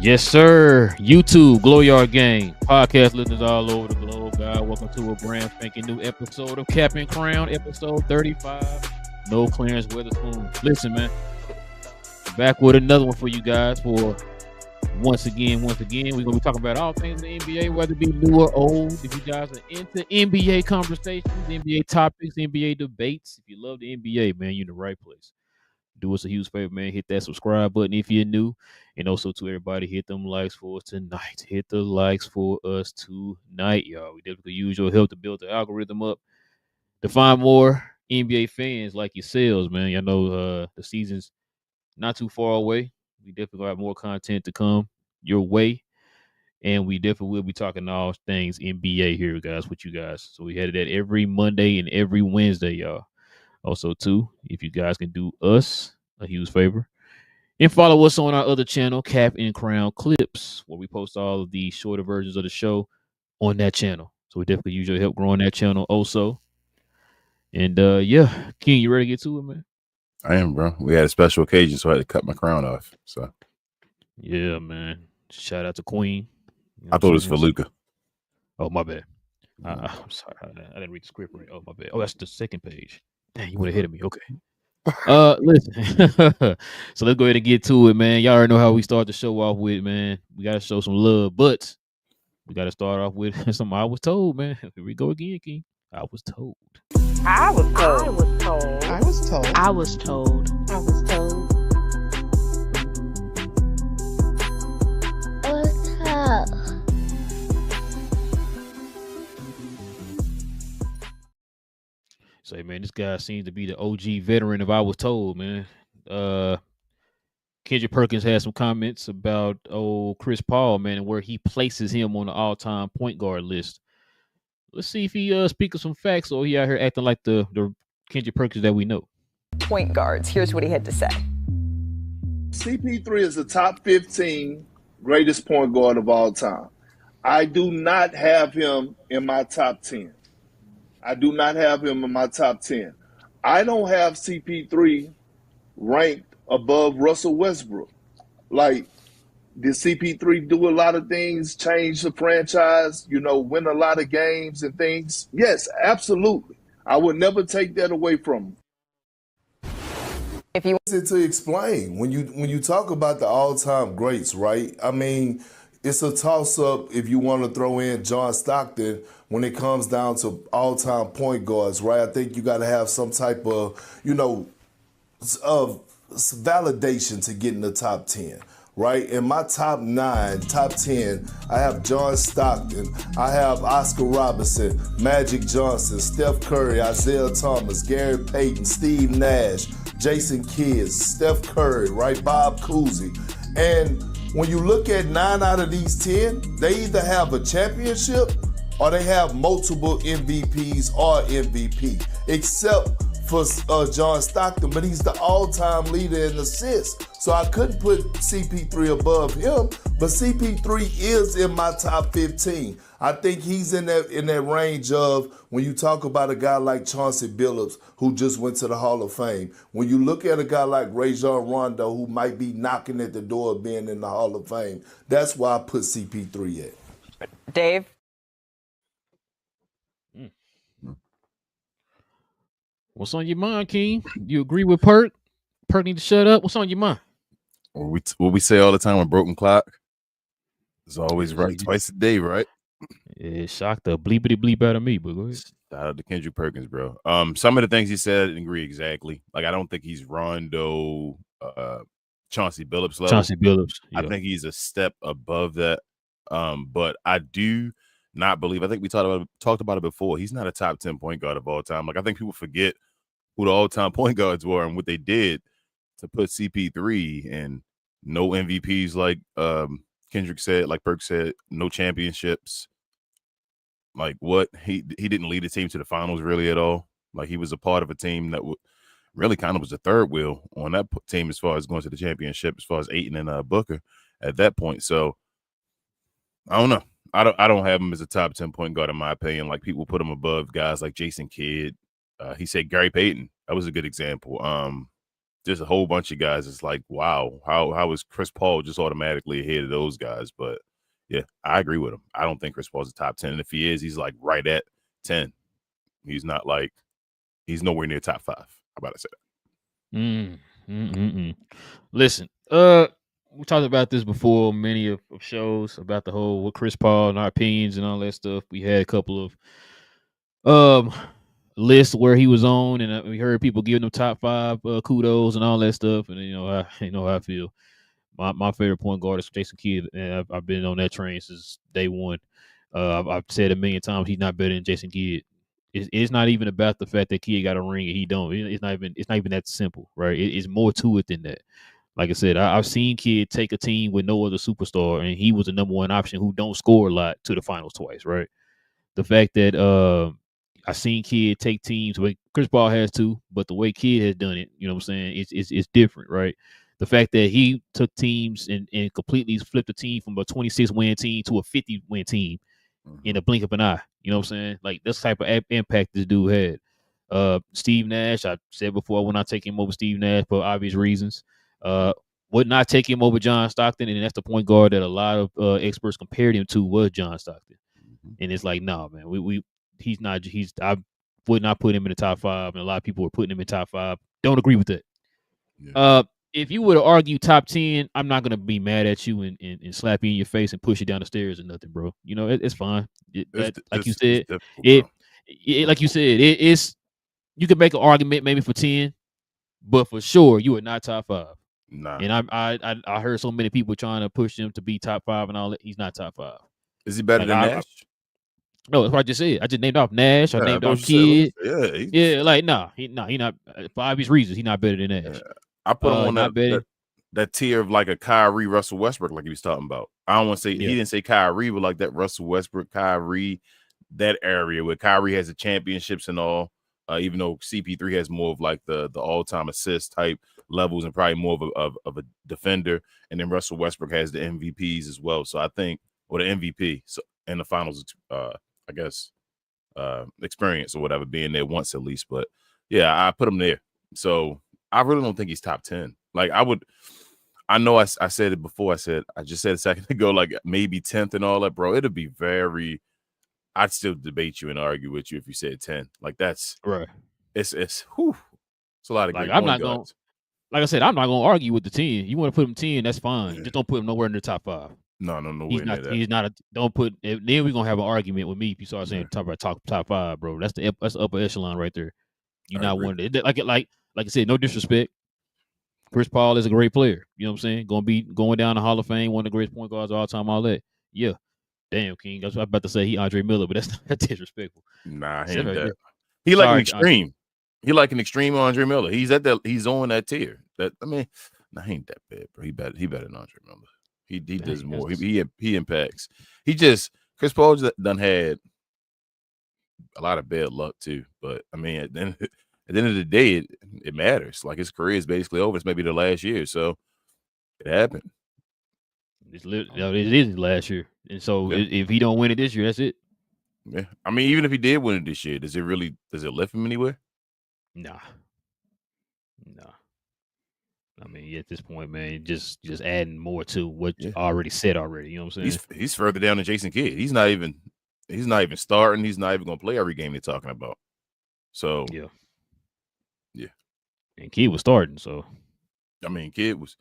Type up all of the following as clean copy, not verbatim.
Yes, sir. YouTube, Glow Yard Gang, podcast listeners all over the globe. God, welcome to a brand spanking new episode of Cap and Crown, episode 35. No Clarence Weatherspoon. Listen, man, back with another one for you guys. For once again, we're gonna be talking about all things in the NBA, whether it be new or old. If you guys are into NBA conversations, NBA topics, NBA debates, if you love the NBA, man, you're in the right place. Do us a huge favor, man. Hit that subscribe button if you're new. And also to everybody, hit them likes for us tonight. Hit the likes for us tonight, y'all. We definitely use your help to build the algorithm up to find more NBA fans like yourselves, man. Y'all know the season's not too far away. We definitely got more content to come your way. And we definitely will be talking all things NBA here, guys, with you guys. So we had that every Monday and every Wednesday, y'all. Also, too, if you guys can do us a huge favor and follow us on our other channel, Cap and Crown Clips, where we post all of the shorter versions of the show on that channel. So we definitely use your help growing that channel also. And yeah, King, you ready to get to it, man? I am, bro. We had a special occasion, so I had to cut my crown off. So yeah, man. Shout out to Queen. You know I thought it was for Luka. Oh, my bad. I'm sorry. I didn't read the script right. Oh, my bad. Oh, that's the second page. Dang, you went ahead of me. Okay. Listen. So let's go ahead and get to it, man. Y'all already know how we start the show off with, man. We gotta show some love, but we gotta start off with something I was told, man. Here we go again, King. I was told. I was told. I was told. I was told. I was told. I was told. Say, man, this guy seems to be the OG veteran of I was told, man. Kendrick Perkins had some comments about Chris Paul, man, and where he places him on the all-time point guard list. Let's see if he speaks of some facts or he out here acting like the Kendrick Perkins that we know. Point guards. Here's what he had to say. CP3 is the top 15 greatest point guard of all time. I do not have him in my top 10. I do not have him in my top 10. I don't have CP3 ranked above Russell Westbrook. Like, did CP3 do a lot of things, change the franchise, win a lot of games and things? Yes, absolutely. I would never take that away from him. If you to explain, when you talk about the all-time greats, right? I mean, it's a toss-up if you want to throw in John Stockton when it comes down to all-time point guards, right? I think you got to have some type of, of validation to get in the top 10, right? In my top 10, I have John Stockton, I have Oscar Robertson, Magic Johnson, Steph Curry, Isaiah Thomas, Gary Payton, Steve Nash, Jason Kidd, Steph Curry, right? Bob Cousy. And when you look at 9 out of these 10, they either have a championship or they have multiple MVPs or MVP, except for John Stockton, but he's the all-time leader in assists. So I couldn't put CP3 above him, but CP3 is in my top 15. I think he's in that range of when you talk about a guy like Chauncey Billups, who just went to the Hall of Fame. When you look at a guy like Rajon Rondo, who might be knocking at the door of being in the Hall of Fame, that's why I put CP3 at. Dave? What's on your mind, King? You agree with Perk? Perk need to shut up. What's on your mind? What we say all the time, a broken clock is always right twice a day, right? It shocked the bleepity bleep out of me, but go ahead. Shout out to Kendrick Perkins, bro. Some of the things he said, I didn't agree exactly. Like, I don't think he's Rondo, Chauncey Billups level. Chauncey Billups. Yeah. I think he's a step above that. But I do not believe, I think we talked about it before, he's not a top 10 point guard of all time. Like, I think people forget who the all-time point guards were and what they did to put CP3 and no MVPs like Kendrick said, like Perk said, no championships. Like, what? He didn't lead the team to the finals really at all. Like, he was a part of a team that really kind of was the third wheel on that team as far as going to the championship, as far as Ayton and Booker at that point. So, I don't know. I don't have him as a top 10 point guard in my opinion. Like, people put him above guys like Jason Kidd. He said Gary Payton. That was a good example. just a whole bunch of guys. It's like, wow, how is Chris Paul just automatically ahead of those guys? But yeah, I agree with him. I don't think Chris Paul's a top 10. And if he is, he's like right at 10. He's not like he's nowhere near top 5. How about I say that? Listen, we talked about this before, many of shows about the whole with Chris Paul and our opinions and all that stuff. We had a couple of lists where he was on, and we heard people giving him top 5 kudos and all that stuff. And how I feel. My favorite point guard is Jason Kidd, and I've been on that train since day one. I've said a million times he's not better than Jason Kidd. It's not even about the fact that Kidd got a ring and he don't. It's not even that simple, right? It's more to it than that. Like I said, I've seen Kidd take a team with no other superstar, and he was the number one option who don't score a lot to the finals twice, right? The fact that I've seen Kidd take teams where Chris Paul has too, but the way Kidd has done it, you know what I'm saying, it's different, right? The fact that he took teams and completely flipped a team from a 26-win team to a 50-win team in a blink of an eye. You know what I'm saying? Like, that's the type of impact this dude had. Steve Nash, I said before, I would not take him over Steve Nash for obvious reasons. Would not take him over John Stockton, and that's the point guard that a lot of experts compared him to was John Stockton. And it's like, no, man, I would not put him in the top 5, and a lot of people were putting him in top 5. Don't agree with that. Yeah. If you were to argue top 10, I'm not gonna be mad at you and slap you in your face and push you down the stairs or nothing, bro. You know, it's fine. Like you said, it's you can make an argument maybe for 10, but for sure you are not top 5. Nah. And I heard so many people trying to push him to be top 5 and all that. He's not top 5. Is he better than Nash? No, that's what I just said. I just named off Nash. I named off Kidd. Like he not for obvious reasons. He's not better than Nash. Yeah. I put him on that tier of like a Kyrie, Russell Westbrook, like he was talking about. I don't want to say he didn't say Kyrie, but like that Russell Westbrook, Kyrie, that area where Kyrie has the championships and all. Even though CP3 has more of like the all-time assist type levels and probably more of a defender, and then Russell Westbrook has the MVPs as well. So I think, or the MVP, so in the finals, I guess, experience or whatever, being there once at least. But yeah, I put him there. So I really don't think he's top 10. Like I know I said it before. I just said a second ago, like maybe 10th and all that, bro. It'd be I'd still debate you and argue with you if you said 10. Like that's right. It's a lot of great I'm not going. Like I said, I'm not going to argue with the 10. You want to put him 10, that's fine. Yeah. Just don't put him nowhere in the top 5. No way near that. He's not. Don't put. Then we're gonna have an argument with me if you start saying top 5, bro. That's the upper echelon right there. You're not one of the, like I said, no disrespect. Chris Paul is a great player. You know what I'm saying? Going down the Hall of Fame, one of the greatest point guards of all time, all that. Yeah. Damn, King. I was about to say he Andre Miller, but that's disrespectful. Nah, he ain't that. He like an extreme. He like an extreme Andre Miller. He's on that tier. He ain't that bad, bro. He better than Andre Miller. He does more. He impacts. Chris Paul done had a lot of bad luck too. But I mean, at the end of the day, it matters. Like his career is basically over. It's maybe the last year, so it happened. It is last year, and so if he don't win it this year, that's it. Yeah, I mean, even if he did win it this year, does it lift him anywhere? Nah. I mean, at this point, man, just adding more to what you already said already. You know what I'm saying? He's further down than Jason Kidd. He's not even starting. He's not even going to play every game they're talking about. So yeah. And Kidd was starting. So I mean, Kidd was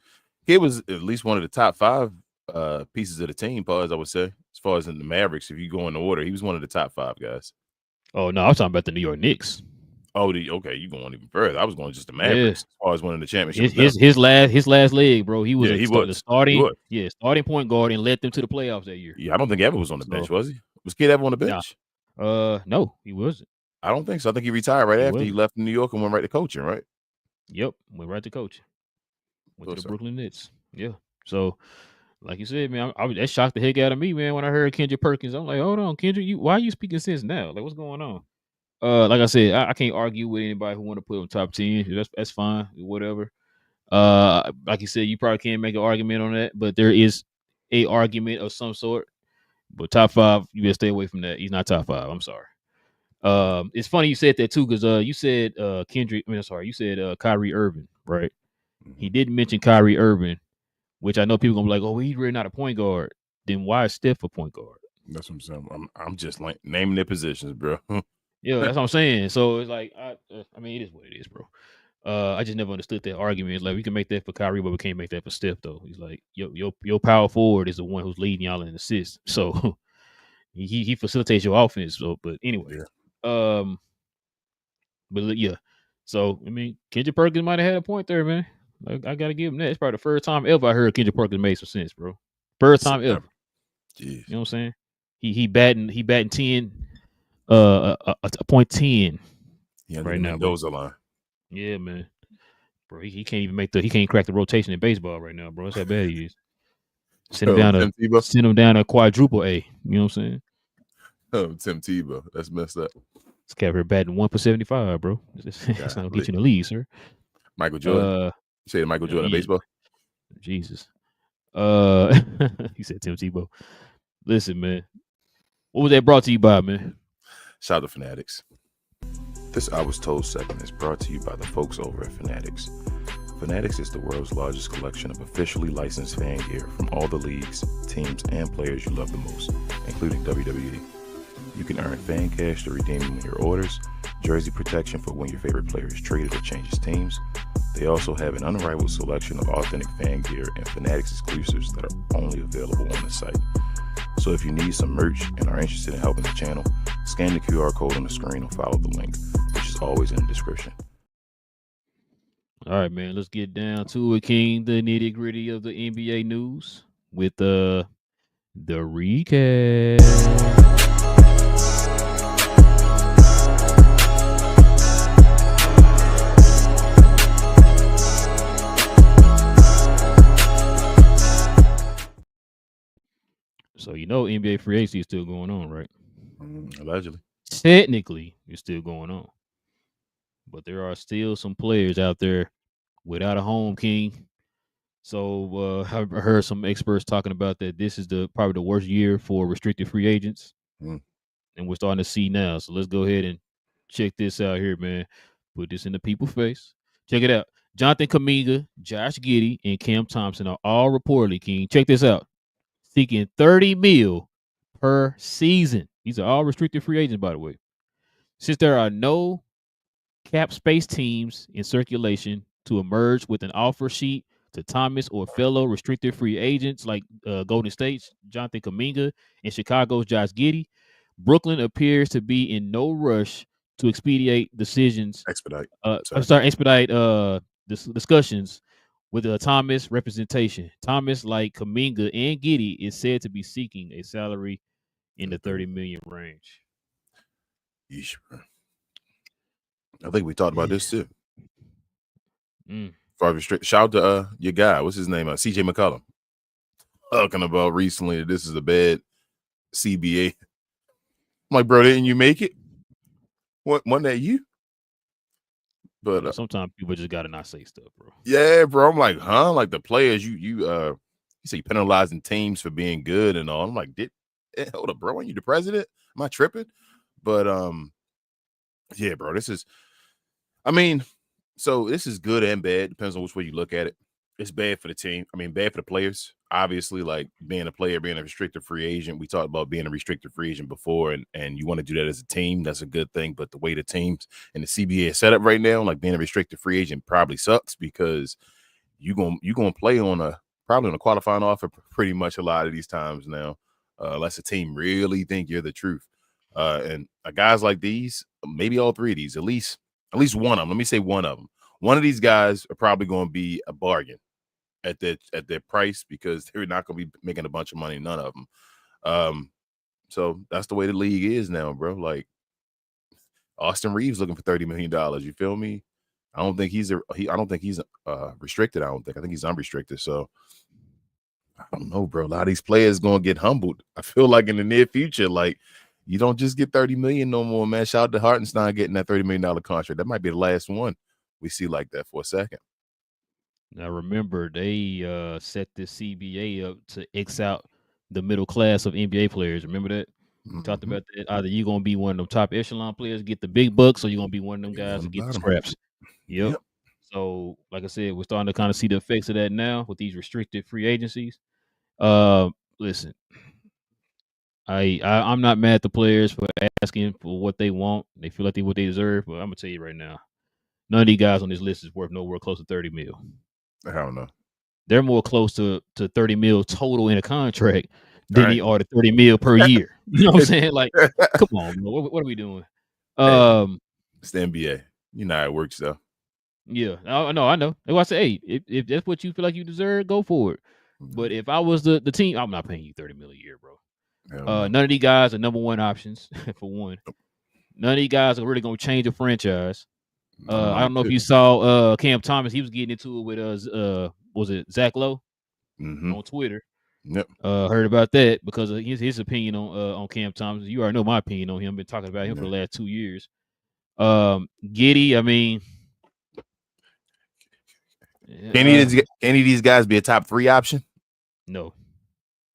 at least one of the top 5 pieces of the team, as I would say, as far as in the Mavericks. If you go in the order, he was one of the top 5 guys. Oh no, I was talking about the New York Knicks. Oh, okay, you going even further. I was going just the Mavericks as far as winning the championship. His last leg, bro. He was the starting point guard and led them to the playoffs that year. Yeah, I don't think ever was on the bench, was he? Was Kidd ever on the bench? No, he wasn't. I don't think so. I think he retired right after he left New York and went right to coaching, right? Yep, went right to coaching. Went to the Brooklyn Nets. Yeah. So, like you said, man, that shocked the heck out of me, man, when I heard Kendrick Perkins. I'm like, hold on, Kendrick, why are you speaking sense now? Like, what's going on? Like I said, I can't argue with anybody who want to put him top 10. That's fine, whatever. Like you said, you probably can't make an argument on that, but there is a argument of some sort. But top 5, you better stay away from that. He's not top 5. I'm sorry. It's funny you said that too, because you said Kendrick. I mean, sorry, you said Kyrie Irving, right? He didn't mention Kyrie Irving, which I know people gonna be like, "Oh, he's really not a point guard." Then why is Steph a point guard? That's what I'm saying. I'm just like naming their positions, bro. Yeah, that's what I'm saying. So it's like, I mean, it is what it is, bro. I just never understood that argument. It's like we can make that for Kyrie, but we can't make that for Steph, though. He's like, your power forward is the one who's leading y'all in assists, so he facilitates your offense. So, but anyway, but yeah. So I mean, Kendrick Perkins might have had a point there, man. Like, I gotta give him that. It's probably the first time ever I heard Kendrick Perkins made some sense, bro. First time ever. Jeez. You know what I'm saying? He batting 10, a point 10 right now. Mendoza line. Yeah, man. Bro, he can't even he can't crack the rotation in baseball right now, bro. That's how bad he is. Send him down to quadruple A. You know what I'm saying? Oh, Tim Tebow. That's messed up. This cat here batting 1/75, bro. That's not gonna get you in the league, sir. Michael Jordan. You say Michael Jordan baseball? Jesus. He said Tim Tebow. Listen, man. What was that brought to you by, man? Shout out to Fanatics. This I Was Told segment is brought to you by the folks over at Fanatics. Fanatics is the world's largest collection of officially licensed fan gear from all the leagues, teams, and players you love the most, including WWE. You can earn fan cash to redeem them in your orders, jersey protection for when your favorite player is traded or changes teams. They also have an unrivaled selection of authentic fan gear and Fanatics exclusives that are only available on the site. So if you need some merch and are interested in helping the channel, scan the QR code on the screen or follow the link, which is always in the description. All right, man. Let's get down to it, King. The nitty gritty of the NBA news with the recap. So you know NBA free agency is still going on, right? Allegedly. Technically, it's still going on. But there are still some players out there without a home, King. So I heard some experts talking about that this is probably the worst year for restricted free agents. And we're starting to see now. So let's go ahead and check this out here, man. Put this in the people's face. Check it out. Jonathan Kuminga, Josh Giddey, and Cam Thompson are all reportedly, King. Check this out. Seeking $30 million per season. These are all restricted free agents, by the way. Since there are no cap space teams in circulation to emerge with an offer sheet to Thomas or fellow restricted free agents like Golden State's Jonathan Kuminga and Chicago's Josh Giddey, Brooklyn appears to be in no rush to expedite discussions with Thomas representation. Thomas, like Kuminga and Giddey, is said to be seeking a salary in the $30 million range. Yeesh, bro. I think we talked about this too. Shout out to your guy. What's his name? CJ McCollum. Talking about recently that this is a bad CBA. I'm like, bro, didn't you make it? Wasn't that you? But sometimes people just gotta not say stuff, bro. Yeah, bro. I'm like, huh? Like the players, you say penalizing teams for being good and all. I'm like, hold up, bro. Aren't you the president? Am I tripping? But yeah, bro. This is good and bad. Depends on which way you look at it. It's bad for the team. Bad for the players. Obviously, like being a player, being a restricted free agent. We talked about being a restricted free agent before, and you want to do that as a team. That's a good thing. But the way the teams and the CBA is set up right now, like being a restricted free agent probably sucks because you're gonna play probably on a qualifying offer pretty much a lot of these times now, unless a team really think you're the truth. And guys like these, maybe all three of these, at least one of them. Let me say one of them. One of these guys are probably going to be a bargain at their price because they're not going to be making a bunch of money. None of them. So that's the way the league is now, bro. Like Austin Reeves looking for $30 million. You feel me? I don't think he's restricted. I think he's unrestricted. So I don't know, bro. A lot of these players going to get humbled. I feel like in the near future, like you don't just get $30 million no more, man. Shout out to Hartenstein getting that $30 million contract. That might be the last one we see like that for a second. Now, remember, they set this CBA up to X out the middle class of NBA players. Remember that? We talked about that. Either you're going to be one of them top echelon players, get the big bucks, or you're going to be one of them guys that get the scraps. Yep. So, like I said, we're starting to kind of see the effects of that now with these restricted free agencies. Listen, I'm not mad at the players for asking for what they want. They feel like what they deserve. But I'm gonna tell you right now, none of these guys on this list is worth nowhere close to 30 mil. I don't know. They're more close to 30 mil total in a contract than they are to 30 mil per year. You know what I'm saying? Like, come on, bro. What are we doing? It's the NBA. You know how it works, though. Yeah, I know. That's why I say, hey, if that's what you feel like you deserve, go for it. But if I was the team, I'm not paying you 30 mil a year, bro. None of these guys are number one options for one. None of these guys are really gonna change a franchise. I don't know if you saw Cam Thomas. He was getting into it with was it Zach Lowe on Twitter? Yep. Heard about that because of his opinion on Cam Thomas. You already know my opinion on him. Been talking about him for the last 2 years. Giddy, I mean, can any of these guys be a top 3 option? No.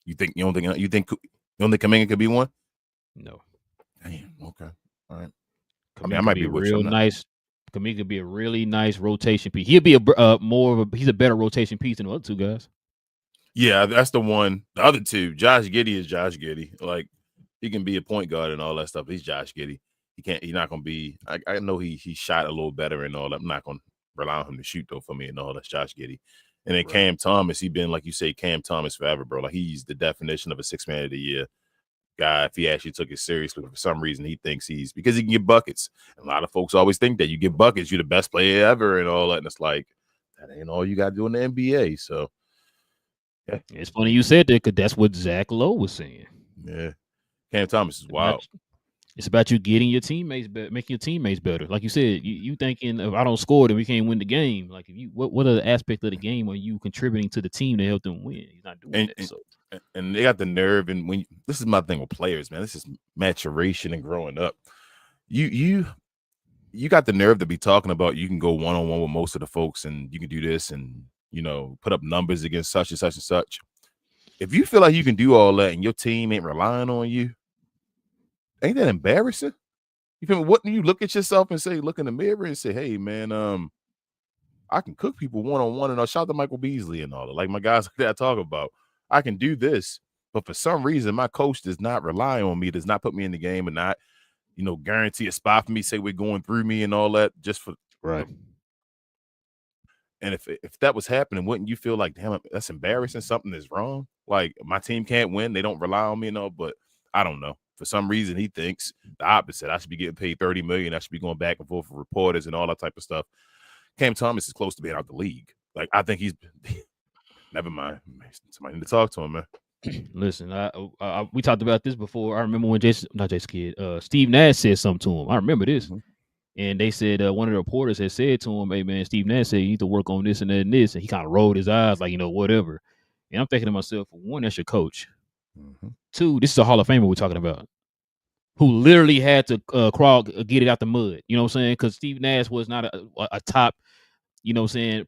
You think Kuminga could be one? No. Damn. Okay. All right. Kuminga, I mean, I might be real nice. Kuminga could be a really nice rotation piece. He'll be he's a better rotation piece than the other 2 guys. Yeah, that's the one. The other 2, Josh Giddey is Josh Giddey. Like, he can be a point guard and all that stuff. He's Josh Giddey. He's not gonna be. I know he shot a little better and all that. I'm not gonna rely on him to shoot though for me and all. That's Josh Giddey. And then Cam Thomas, he been, like you say, Cam Thomas forever, bro. Like, he's the definition of a 6 man of the year guy. If he actually took it seriously, for some reason he thinks because he can get buckets. And a lot of folks always think that you get buckets, you're the best player ever and all that. And it's like, that ain't all you got to do in the NBA. So yeah. It's funny you said that because that's what Zach Lowe was saying. Yeah. Cam Thomas is wild. It's about you getting your teammates better, making your teammates better. Like you said, you thinking if I don't score, then we can't win the game. Like if you, what other aspect of the game are you contributing to the team to help them win? He's not doing that. And they got the nerve. And this is my thing with players, man. This is maturation and growing up. You got the nerve to be talking about you can go one-on-one with most of the folks and you can do this and put up numbers against such and such and such. If you feel like you can do all that and your team ain't relying on you, ain't that embarrassing? You feel me? Wouldn't you look at yourself and look in the mirror and say, hey, man, I can cook people one-on-one and I'll shout to Michael Beasley and all that. Like my guys that I talk about, I can do this, but for some reason, my coach does not rely on me, does not put me in the game and not, guarantee a spot for me, say we're going through me and all that just for right. And if that was happening, wouldn't you feel like, damn, that's embarrassing? Something is wrong. Like my team can't win. They don't rely on me, but I don't know. For some reason, he thinks the opposite. I should be getting paid $30 million. I should be going back and forth for reporters and all that type of stuff. Cam Thomas is close to being out the league. Like I think he's. Never mind. Somebody need to talk to him, man. Listen, we talked about this before. I remember when Steve Nash said something to him. I remember this. Mm-hmm. And they said one of the reporters had said to him, hey, man, Steve Nash said you need to work on this and that and this. And he kind of rolled his eyes like, whatever. And I'm thinking to myself, one, that's your coach. Mm-hmm. 2, this is a Hall of Famer we're talking about who literally had to crawl, get it out the mud. You know what I'm saying? Because Steve Nash was not a top,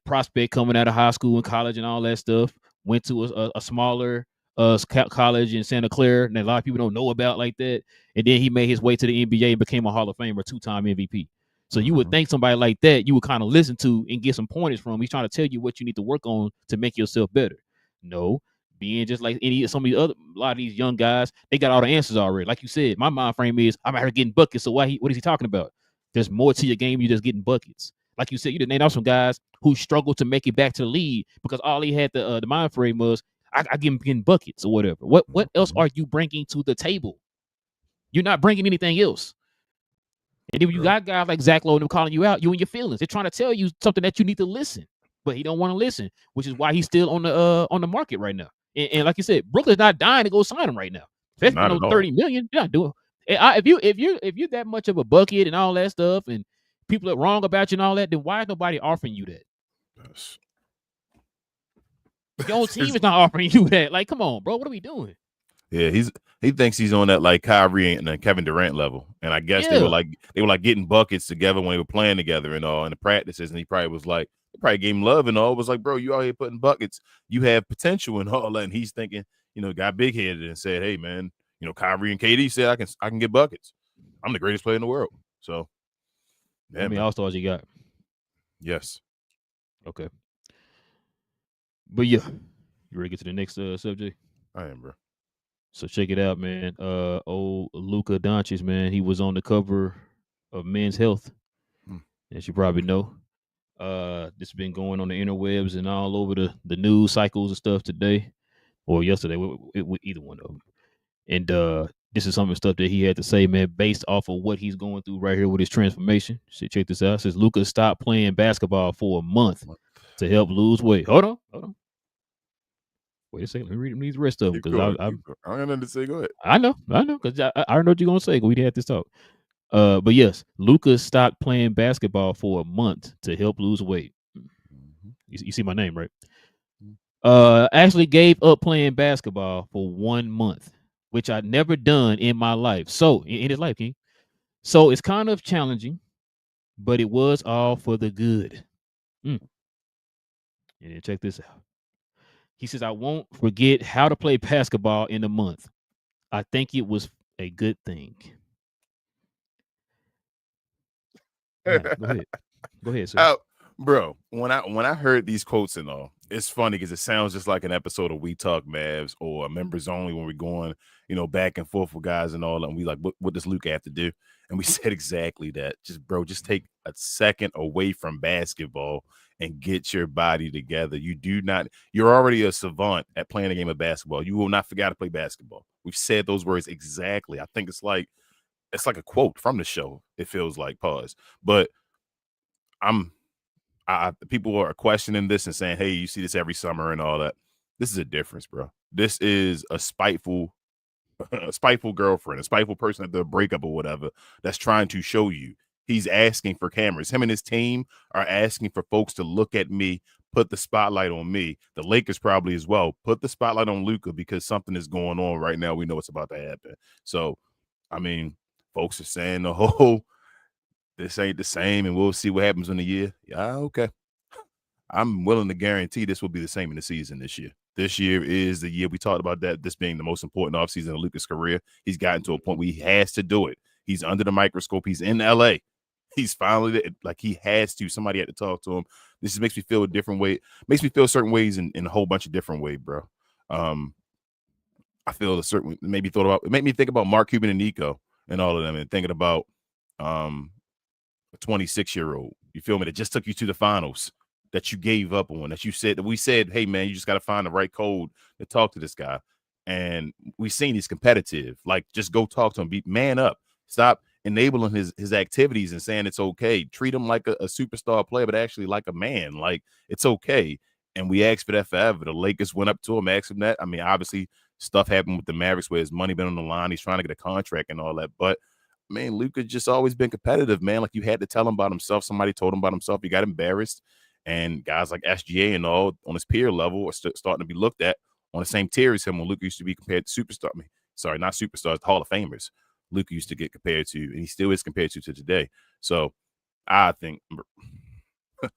prospect coming out of high school and college and all that stuff. Went to a smaller college in Santa Clara and a lot of people don't know about like that. And then he made his way to the NBA and became a Hall of Famer, 2-time MVP. So you would think somebody like that you would kind of listen to and get some pointers from. He's trying to tell you what you need to work on to make yourself better. No, being just like a lot of these young guys, they got all the answers already. Like you said, my mind frame is I'm out here getting buckets. So what is he talking about? There's more to your game. You're just getting buckets. Like you said, you done named out some guys who struggled to make it back to the league because all he had the mind frame was I get him getting buckets or whatever. What else are you bringing to the table? You're not bringing anything else. And then when you got guys like Zach Lowe and them calling you out, you in your feelings. They're trying to tell you something that you need to listen, but he don't want to listen, which is why he's still on the market right now. And like you said, Brooklyn's not dying to go sign him right now. Especially $30 million. You're not doing. If you're that much of a bucket and all that stuff, and people are wrong about you and all that, then why is nobody offering you that? Yes. Your own team is not offering you that. Like, come on, bro. What are we doing? Yeah, he thinks he's on that like Kyrie and Kevin Durant level. And I guess they were like getting buckets together when they were playing together and all in the practices. And he probably was like, they probably gave him love and all. It was like, bro, you out here putting buckets. You have potential and all that. And he's thinking, got big headed and said, hey man, Kyrie and KD said I can get buckets. I'm the greatest player in the world. So how many All-Stars you got? Yes. Okay. But yeah, you ready to get to the next subject? I am, bro. So check it out, man. Old Luka Doncic, man, he was on the cover of Men's Health, as you probably know. This has been going on the interwebs and all over the news cycles and stuff today or yesterday with either one of them. And this is some of the stuff that he had to say, man, based off of what he's going through right here with his transformation. Shit, check this out. It says Luka stopped playing basketball for a month to help lose weight. Hold on. Wait a second. Let me read the rest of them because I don't got nothing to say. Go ahead. I know, because I know what you're gonna say. We had this talk. But yes, Luka stopped playing basketball for a month to help lose weight. You see my name, right? Actually gave up playing basketball for 1 month, which I'd never done in my life. So in his life, King. So it's kind of challenging, but it was all for the good. And then check this out. He says, I won't forget how to play basketball in a month. I think it was a good thing. Go ahead, sir. Bro, when I heard these quotes and all, it's funny because it sounds just like an episode of We Talk Mavs or Members Only when we're going, back and forth with guys and all. And we like, what does Luka have to do? And we said exactly that. Just take a second away from basketball and get your body together. You're already a savant at playing a game of basketball. You will not forget to play basketball. We've said those words exactly. I think it's like a quote from the show. It feels like, pause. But people are questioning this and saying, hey, you see this every summer and all that. This is a difference, bro. This is a spiteful girlfriend, a spiteful person at the breakup or whatever that's trying to show you. He's asking for cameras. Him and his team are asking for folks to look at me, put the spotlight on me. The Lakers probably as well. Put the spotlight on Luka because something is going on right now. We know what's about to happen. So, I mean, folks are saying the whole this ain't the same and we'll see what happens in the year. Yeah, okay. I'm willing to guarantee this will be the same in the season this year. This year is the year we talked about that, this being the most important offseason of Luka's career. He's gotten to a point where he has to do it. He's under the microscope. He's in LA. He's finally like he has to. Somebody had to talk to him. This just makes me feel a different way. Makes me feel certain ways in a whole bunch of different ways, bro. I feel a certain it made me think about Mark Cuban and Nico and all of them and thinking about a 26-year-old. You feel me? That just took you to the finals. That you gave up on, we said, hey, man, you just got to find the right code to talk to this guy. And we've seen he's competitive. Like, just go talk to him. Be man up. Stop enabling his activities and saying it's okay. Treat him like a superstar player, but actually like a man. Like, it's okay. And we asked for that forever. The Lakers went up to him, asked him that. I mean, obviously, stuff happened with the Mavericks where his money been on the line. He's trying to get a contract and all that. But, man, Luka just always been competitive, man. Like, you had to tell him about himself. Somebody told him about himself. He got embarrassed. And guys like SGA and all on his peer level are starting to be looked at on the same tier as him when Luka used to be compared to superstar. I mean, sorry, not superstars, the Hall of Famers. Luka used to get compared to, and he still is compared to today. So I think I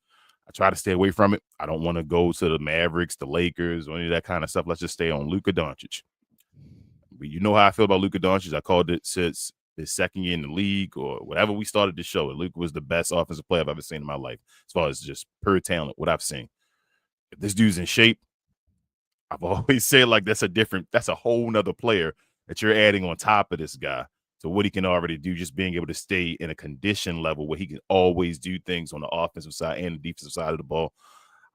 try to stay away from it. I don't want to go to the Mavericks, the Lakers, or any of that kind of stuff. Let's just stay on Luka Doncic. You know how I feel about Luka Doncic. I called it since his second year in the league or whatever we started the show. Luka was the best offensive player I've ever seen in my life as far as just pure talent, what I've seen. If this dude's in shape, I've always said like that's a whole nother player that you're adding on top of this guy. So what he can already do, just being able to stay in a condition level where he can always do things on the offensive side and the defensive side of the ball.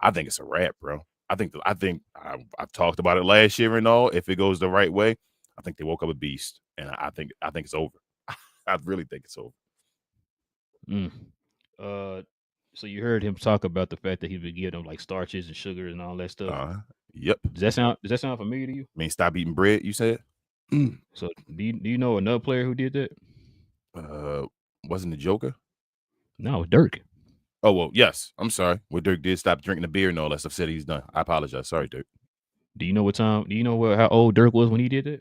I think it's a wrap, bro. I've talked about it last year and all. If it goes the right way, I think they woke up a beast, and I think it's over. I really think it's over. So you heard him talk about the fact that he would give them like starches and sugars and all that stuff. Yep. Does that sound familiar to you? I mean, stop eating bread, you said? So do you know another player who did that? Wasn't the Joker? No, Dirk. Oh, well, yes. I'm sorry. Well, Dirk did stop drinking the beer and all that stuff. Said he's done. I apologize. Sorry, Dirk. Do you know how old Dirk was when he did that?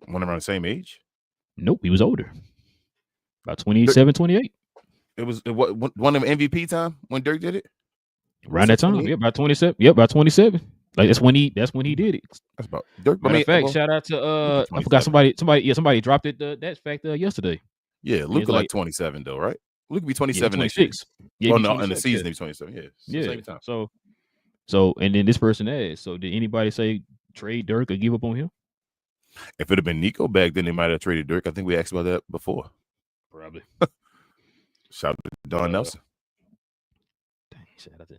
When around the same age? Nope, he was older. About 27, 28. It was one of MVP time when Dirk did it? Around that time. Yeah, about 27. Yep, about 27. Like that's when he did it. That's about Dirk. Matter of fact, shout out to I forgot somebody dropped it that fact yesterday. Yeah, Luka like 27 though, right? Luka be 27 next year. 26. Yeah, Oh he no, in the 26, season yeah. he's 27. Yeah, Yeah. same time. So, and then this person asked, so did anybody say trade Dirk or give up on him? If it had been Nico back then, they might have traded Dirk. I think we asked about that before. Probably. Shout out to Don Nelson. Dang,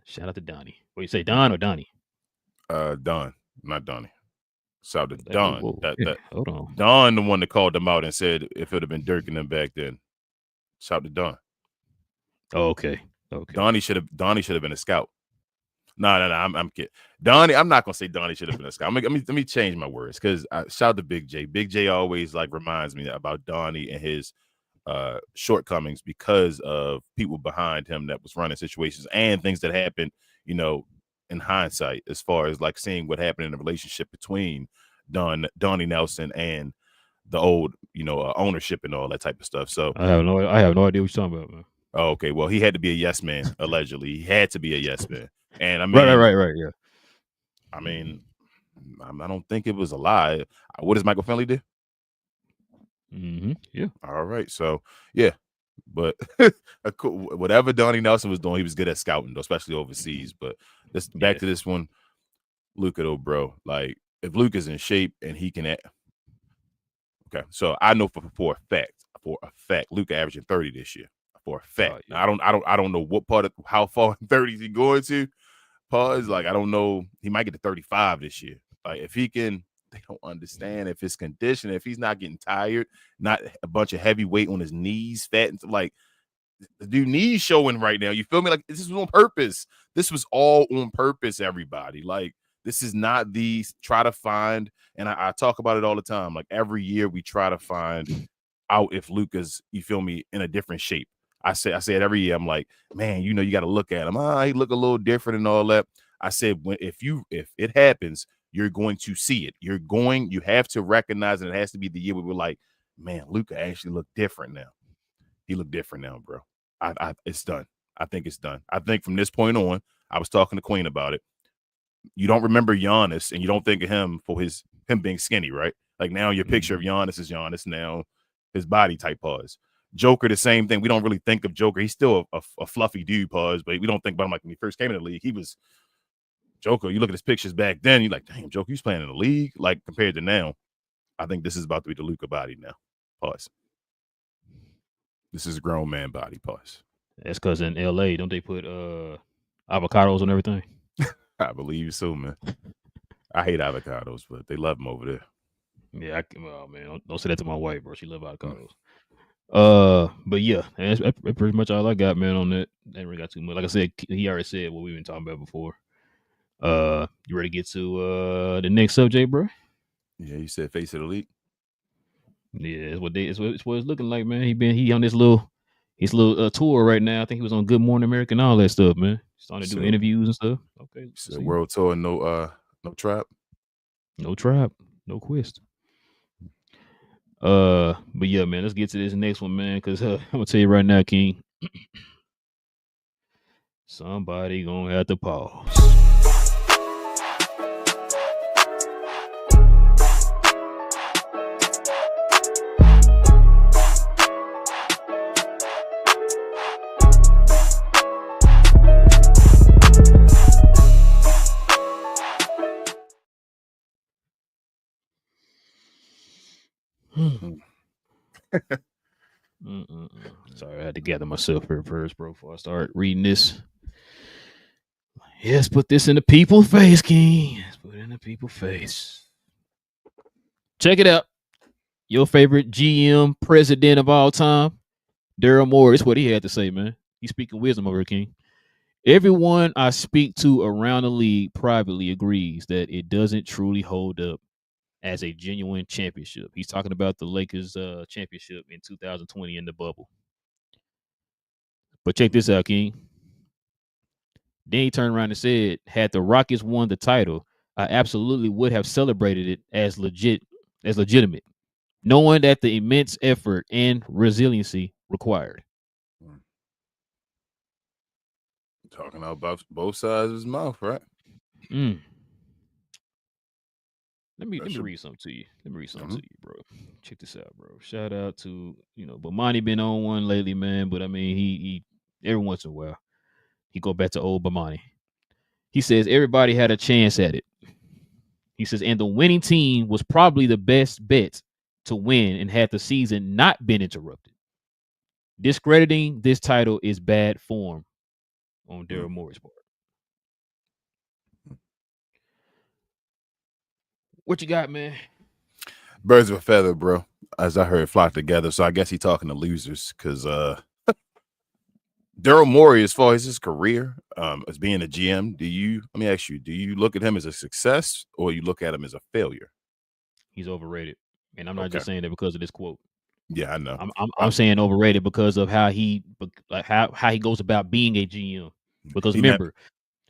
shout out to Donnie. What you say, Don or Donnie? Don, not Donnie. Shout out to That- Don. whoa, That hold on. Don, the one that called them out and said if it would have been Dirk and them back then. Shout out to Don. Oh, okay. Donnie should have been a scout. No, I'm kidding. Donnie, I'm not gonna say Donnie should have been a scout. Let me change my words because shout out to Big J. Big J always like reminds me about Donnie and his shortcomings because of people behind him that was running situations and things that happened, you know, in hindsight, as far as like seeing what happened in the relationship between Donnie Nelson and the old, you know, ownership and all that type of stuff. So I have no idea what you're talking about, man. oh, okay. Well, he had to be a yes man, allegedly. He had to be a yes man. And I mean, Right, yeah. I mean, I don't think it was a lie. What does Michael Finley do? Yeah. All right. So, yeah. But whatever Donnie Nelson was doing, he was good at scouting, especially overseas. But back to this one. Luka, though, bro. Like, if Luka's in shape and he can okay. So I know for a fact, Luka averaging 30 this year. For a fact. Oh, yeah. Now, I don't know what part of how far in 30 is he going to. Pause. Like, I don't know. He might get to 35 this year. Like, if he can, they don't understand if his condition, if he's not getting tired, not a bunch of heavy weight on his knees, fat, and like the dude knees showing right now. You feel me? Like, this was on purpose. This was all on purpose, everybody. Like, this is not the try to find, and I talk about it all the time. Like, every year we try to find out if Luka's, you feel me, in a different shape. I say it every year. I'm like, man, you know, you got to look at him. He look a little different and all that. I said, if it happens, you're going to see it. You have to recognize it. It has to be the year where we're like, man, Luka actually looked different now. He looked different now, bro. It's done. I think it's done. I think from this point on, I was talking to Queen about it. You don't remember Giannis and you don't think of him for him being skinny, right? Like now your picture of Giannis is Giannis now, his body type pause. Joker, the same thing. We don't really think of Joker. He's still a fluffy dude, pause, but we don't think about him like when he first came in the league. He was Joker. You look at his pictures back then, you're like, damn, Joker, he's playing in the league. Like compared to now, I think this is about to be the Luka body now. Pause. This is a grown man body. Pause. That's because in LA, don't they put avocados on everything? I believe so, man. I hate avocados, but they love them over there. Yeah, man, don't say that to my wife, bro. She love avocados. But yeah, that's pretty much all I got, man, on that. Ain't really got too much. Like I said, he already said what we've been talking about before. You ready to get to the next subject, bro? Yeah, you said face of the league. Yeah, it's what it's looking like, man. He on his little tour right now. I think he was on Good Morning America and all that stuff, man. Starting to do interviews and stuff. Okay, so world tour, no trap, no trap, no quest. But yeah, man, let's get to this next one, man. Because I'm gonna tell you right now, King, somebody gonna have to pause. Sorry, I had to gather myself here first, bro, before I start reading this. Yes, put this in the people's face, King. Yes, put it in the people's face. Check it out. Your favorite GM president of all time, Daryl Morey. That's what he had to say, man. He's speaking wisdom over here, King. Everyone I speak to around the league privately agrees that it doesn't truly hold up as a genuine championship. He's talking about the Lakers championship in 2020 in the bubble. But check this out, King. Then he turned around and said, had the Rockets won the title, I absolutely would have celebrated it as legitimate, knowing that the immense effort and resiliency required. Talking about both sides of his mouth, right? Let me read something to you. Let me read something to you, bro. Check this out, bro. Shout out to Bomani been on one lately, man. But I mean, he every once in a while he go back to old Bomani. He says everybody had a chance at it. He says, and the winning team was probably the best bet to win and had the season not been interrupted. Discrediting this title is bad form on Daryl Morey's part. What you got, man? Birds of a feather, bro. As I heard, flock together. So I guess he's talking to losers because Daryl Morey, as far as his career, as being a GM, let me ask you, do you look at him as a success or you look at him as a failure? He's overrated. And I'm not just saying that because of this quote. Yeah, I know. I'm saying overrated because of how he goes about being a GM. Because remember,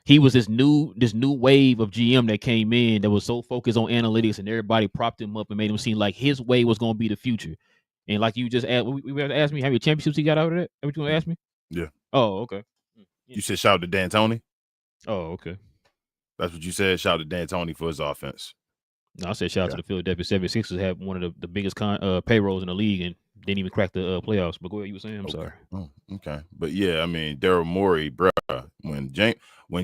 he was this new wave of GM that came in that was so focused on analytics, and everybody propped him up and made him seem like his way was going to be the future. And like you just asked, asked me how many championships he got out of that. What you going to ask me? Yeah. Oh, okay. You said shout out to D'Antoni? Oh, okay. That's what you said. Shout out to D'Antoni for his offense. No, I said shout out to the Philadelphia 76ers have one of the biggest payrolls in the league and didn't even crack the playoffs. But go ahead, you were saying. I'm sorry. Oh, okay. But yeah, I mean, Daryl Morey, bro, when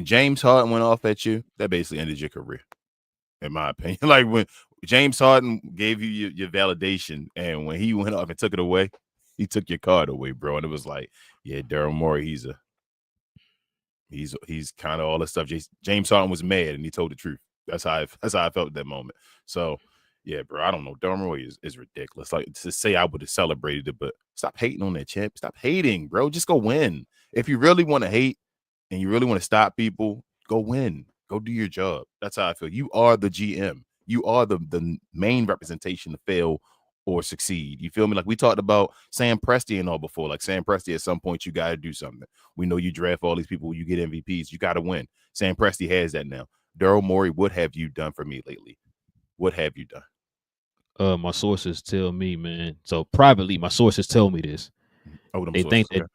James Harden went off at you, that basically ended your career, in my opinion. Like when James Harden gave you your validation, and when he went off and took it away, he took your card away, bro. And it was like, yeah, Daryl Morey, he's kind of all the stuff. James Harden was mad, and he told the truth. That's how I felt at that moment. So, yeah, bro, I don't know. Daryl Morey is ridiculous. Like, to say I would have celebrated it, but stop hating on that champ. Stop hating, bro. Just go win. If you really want to hate and you really want to stop people, go win. Go do your job. That's how I feel. You are the GM. You are the main representation to fail or succeed. You feel me? Like we talked about Sam Presti and all before. Like Sam Presti, at some point, you got to do something. We know you draft all these people. You get MVPs. You got to win. Sam Presti has that now. Daryl Morey, what have you done for me lately? What have you done? My sources tell me, man. So privately, my sources tell me this. Oh, they think that,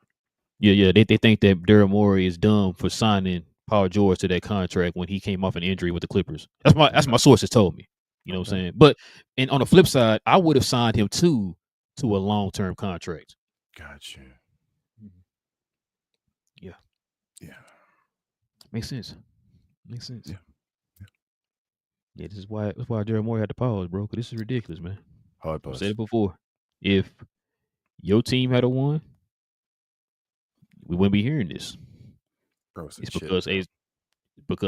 they think that Daryl Morey is dumb for signing Paul George to that contract when he came off an injury with the Clippers. That's my sources told me. You know what I'm saying? But and on the flip side, I would have signed him to a long-term contract. Gotcha. Yeah. Yeah. Makes sense. Yeah. Yeah, this is why Daryl Morey had to pause, bro. Because this is ridiculous, man. Hard pause. I said it before. If your team had won, we wouldn't be hearing this. Bro, it's because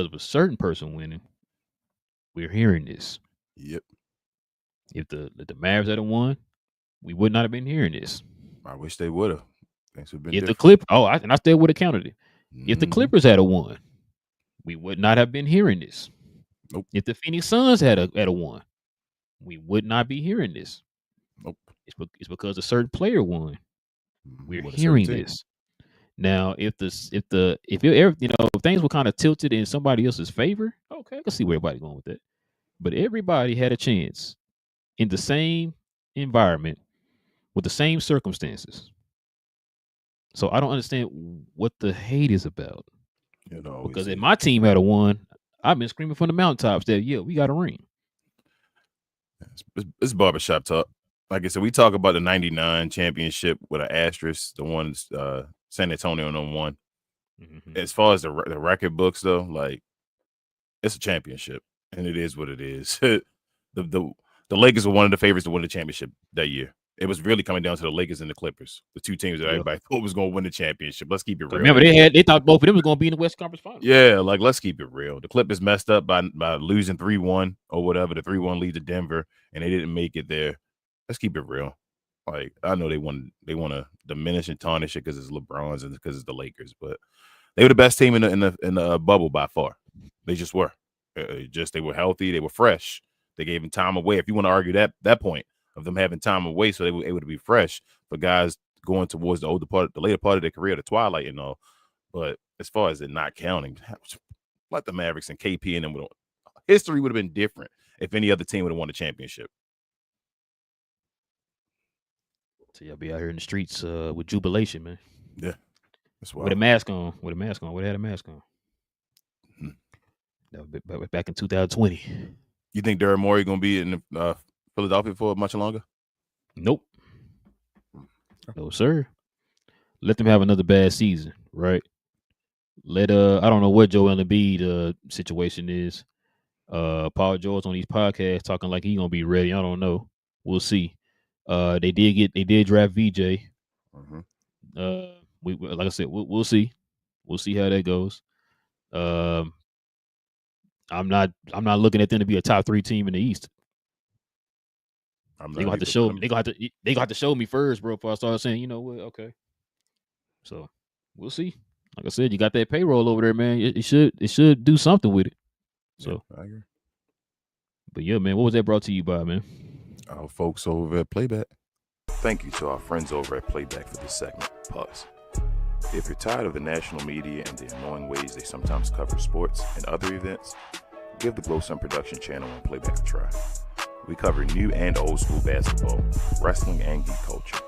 of a certain person winning, we're hearing this. Yep. If the Mavs had won, we would not have been hearing this. I wish they would have. Things would have been if different. I still would have counted it. If the Clippers had won, we would not have been hearing this. Nope. If the Phoenix Suns had a won, we would not be hearing this. Nope. It's because a certain player won. We're hearing this. Now, if things were kind of tilted in somebody else's favor, okay, I can see where everybody's going with that. But everybody had a chance in the same environment with the same circumstances. So I don't understand what the hate is about. Because if my team had won, I've been screaming from the mountaintops that, we got a ring. It's barbershop talk. Like I said, we talk about the 99 championship with an asterisk, the one San Antonio on one. Mm-hmm. As far as the record books, though, like, it's a championship, and it is what it is. The Lakers were one of the favorites to win the championship that year. It was really coming down to the Lakers and the Clippers, the two teams that everybody thought was going to win the championship. Let's keep it real. Remember, they thought both of them was going to be in the West Conference Finals. Yeah, like, let's keep it real. The Clippers messed up by losing 3-1 or whatever, the 3-1 lead to Denver, and they didn't make it there. Let's keep it real. Like, I know they want to diminish and tarnish it because it's LeBron's and because it's the Lakers, but they were the best team in the bubble by far. They just were. They were healthy. They were fresh. They gave them time away. If you want to argue that point of them having time away, so they were able to be fresh for guys going towards the later part of their career, the twilight and all. But as far as it not counting, let the Mavericks and KP and them. History would have been different if any other team would have won the championship. So y'all be out here in the streets with jubilation, man. Yeah, that's why. With a mask on. Would have had a mask on. Mm-hmm. That was back in 2020. You think Daryl Morey gonna be in Philadelphia for much longer? Nope. No, sir. Let them have another bad season, right? I don't know what Joel Embiid situation is. Paul George on these podcasts talking like he gonna be ready. I don't know. We'll see. They did draft VJ. We like I said, we'll see. We'll see how that goes. I'm not looking at them to be a top 3 team in the East. They gonna have to show me. They gonna have to show me first, bro. Before I start saying, you know what? Okay. So we'll see. Like I said, you got that payroll over there, man. It should do something with it. So yeah, I agree. But yeah, man, what was that brought to you by, man? Our folks over at Playback. Thank you to our friends over at Playback for this segment. Pause. If you're tired of the national media and the annoying ways they sometimes cover sports and other events, give the Glow Sun Production channel on Playback a try. We cover new and old school basketball, wrestling, and geek culture.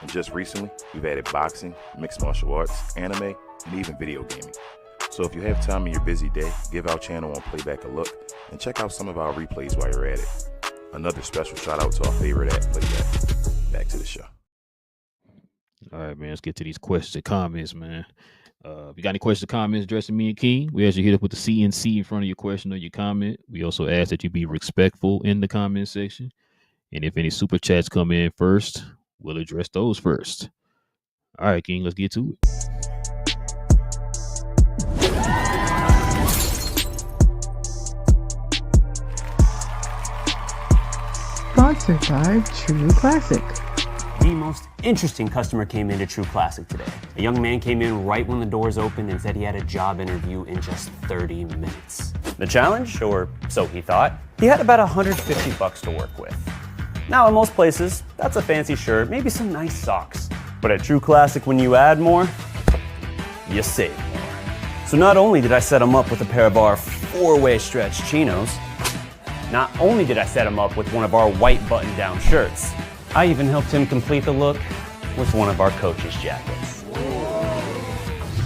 And just recently, we've added boxing, mixed martial arts, anime, and even video gaming. So if you have time in your busy day, give our channel on Playback a look and check out some of our replays while you're at it. Another special shout out to our favorite app, Playback. Back to the show. All right, man, let's get to these questions and comments, man. If you got any questions or comments addressing me and King, we ask you hit up with the CNC in front of your question or your comment. We also ask that you be respectful in the comment section. And if any super chats come in first, we'll address those first. All right, King, let's get to it. Sponsored by True Classic. The most interesting customer came into True Classic today. A young man came in right when the doors opened and said he had a job interview in just 30 minutes. The challenge, or so he thought, he had about $150 to work with. Now in most places, that's a fancy shirt, maybe some nice socks. But at True Classic, when you add more, you save more. So not only did I set him up with a pair of our 4-way stretch chinos, not only did I set him up with one of our white button-down shirts, I even helped him complete the look with one of our coach's jackets.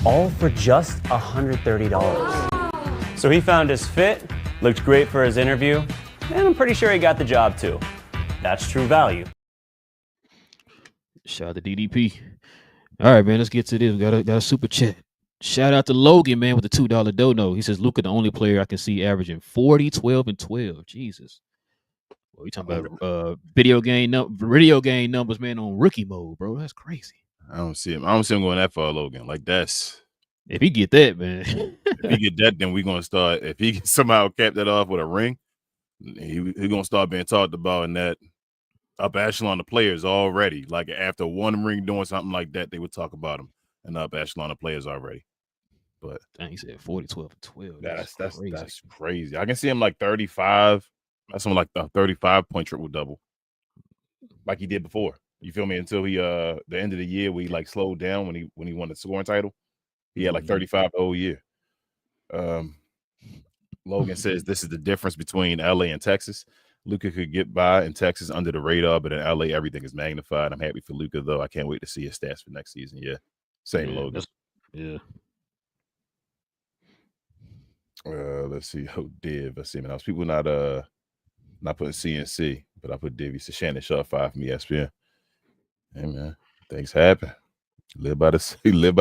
All for just $130. So he found his fit, looked great for his interview, and I'm pretty sure he got the job too. That's true value. Shout out to DDP. All right, man, let's get to this. We got a super chat. Shout out to Logan, man, with the $2 dono. He says, Luka, the only player I can see averaging 40, 12, and 12. Jesus. Well, we talking about video game numbers, man, on rookie mode, bro. That's crazy. I don't see him going that far, Logan. Like that's if he get that, man. If he get that, then we're gonna start. If he can somehow cap that off with a ring, he gonna start being talked about in that upper echelon of players already. Like after one ring doing something like that, they would talk about him in the upper echelon of players already. But dang, he said 40, 12, and 12. That's crazy. I can see him like 35. That's something like the 35-point triple double, like he did before. You feel me? Until he the end of the year where he like slowed down when he won the scoring title. He had like 35 the whole year. Logan says this is the difference between LA and Texas. Luka could get by in Texas under the radar, but in LA everything is magnified. I'm happy for Luka though. I can't wait to see his stats for next season. Yeah, same Logan. Yeah. Let's see. Oh, Div. Let's see. Man, I was people not putting CNC, but I put Div. He said Shannon Sharp 5 from ESPN. Hey man, things happen. You live by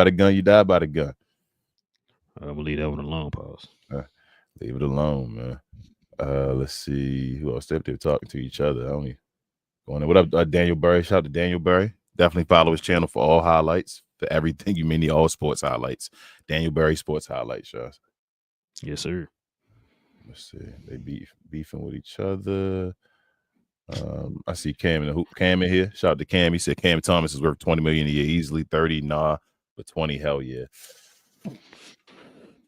the gun, you die by the gun. I'm gonna leave that one alone. Pause. Leave it alone, man. Let's see who else they're talking to each other. I only going there. What up, Daniel Berry? Shout out to Daniel Berry. Definitely follow his channel for all highlights, for everything you may need, all sports highlights. Daniel Berry Sports Highlights, y'all. Yes, sir. Let's see. They beefing with each other. I see Cam in here. Shout out to Cam. He said Cam Thomas is worth $20 million a year easily. 30, nah, but 20, hell yeah.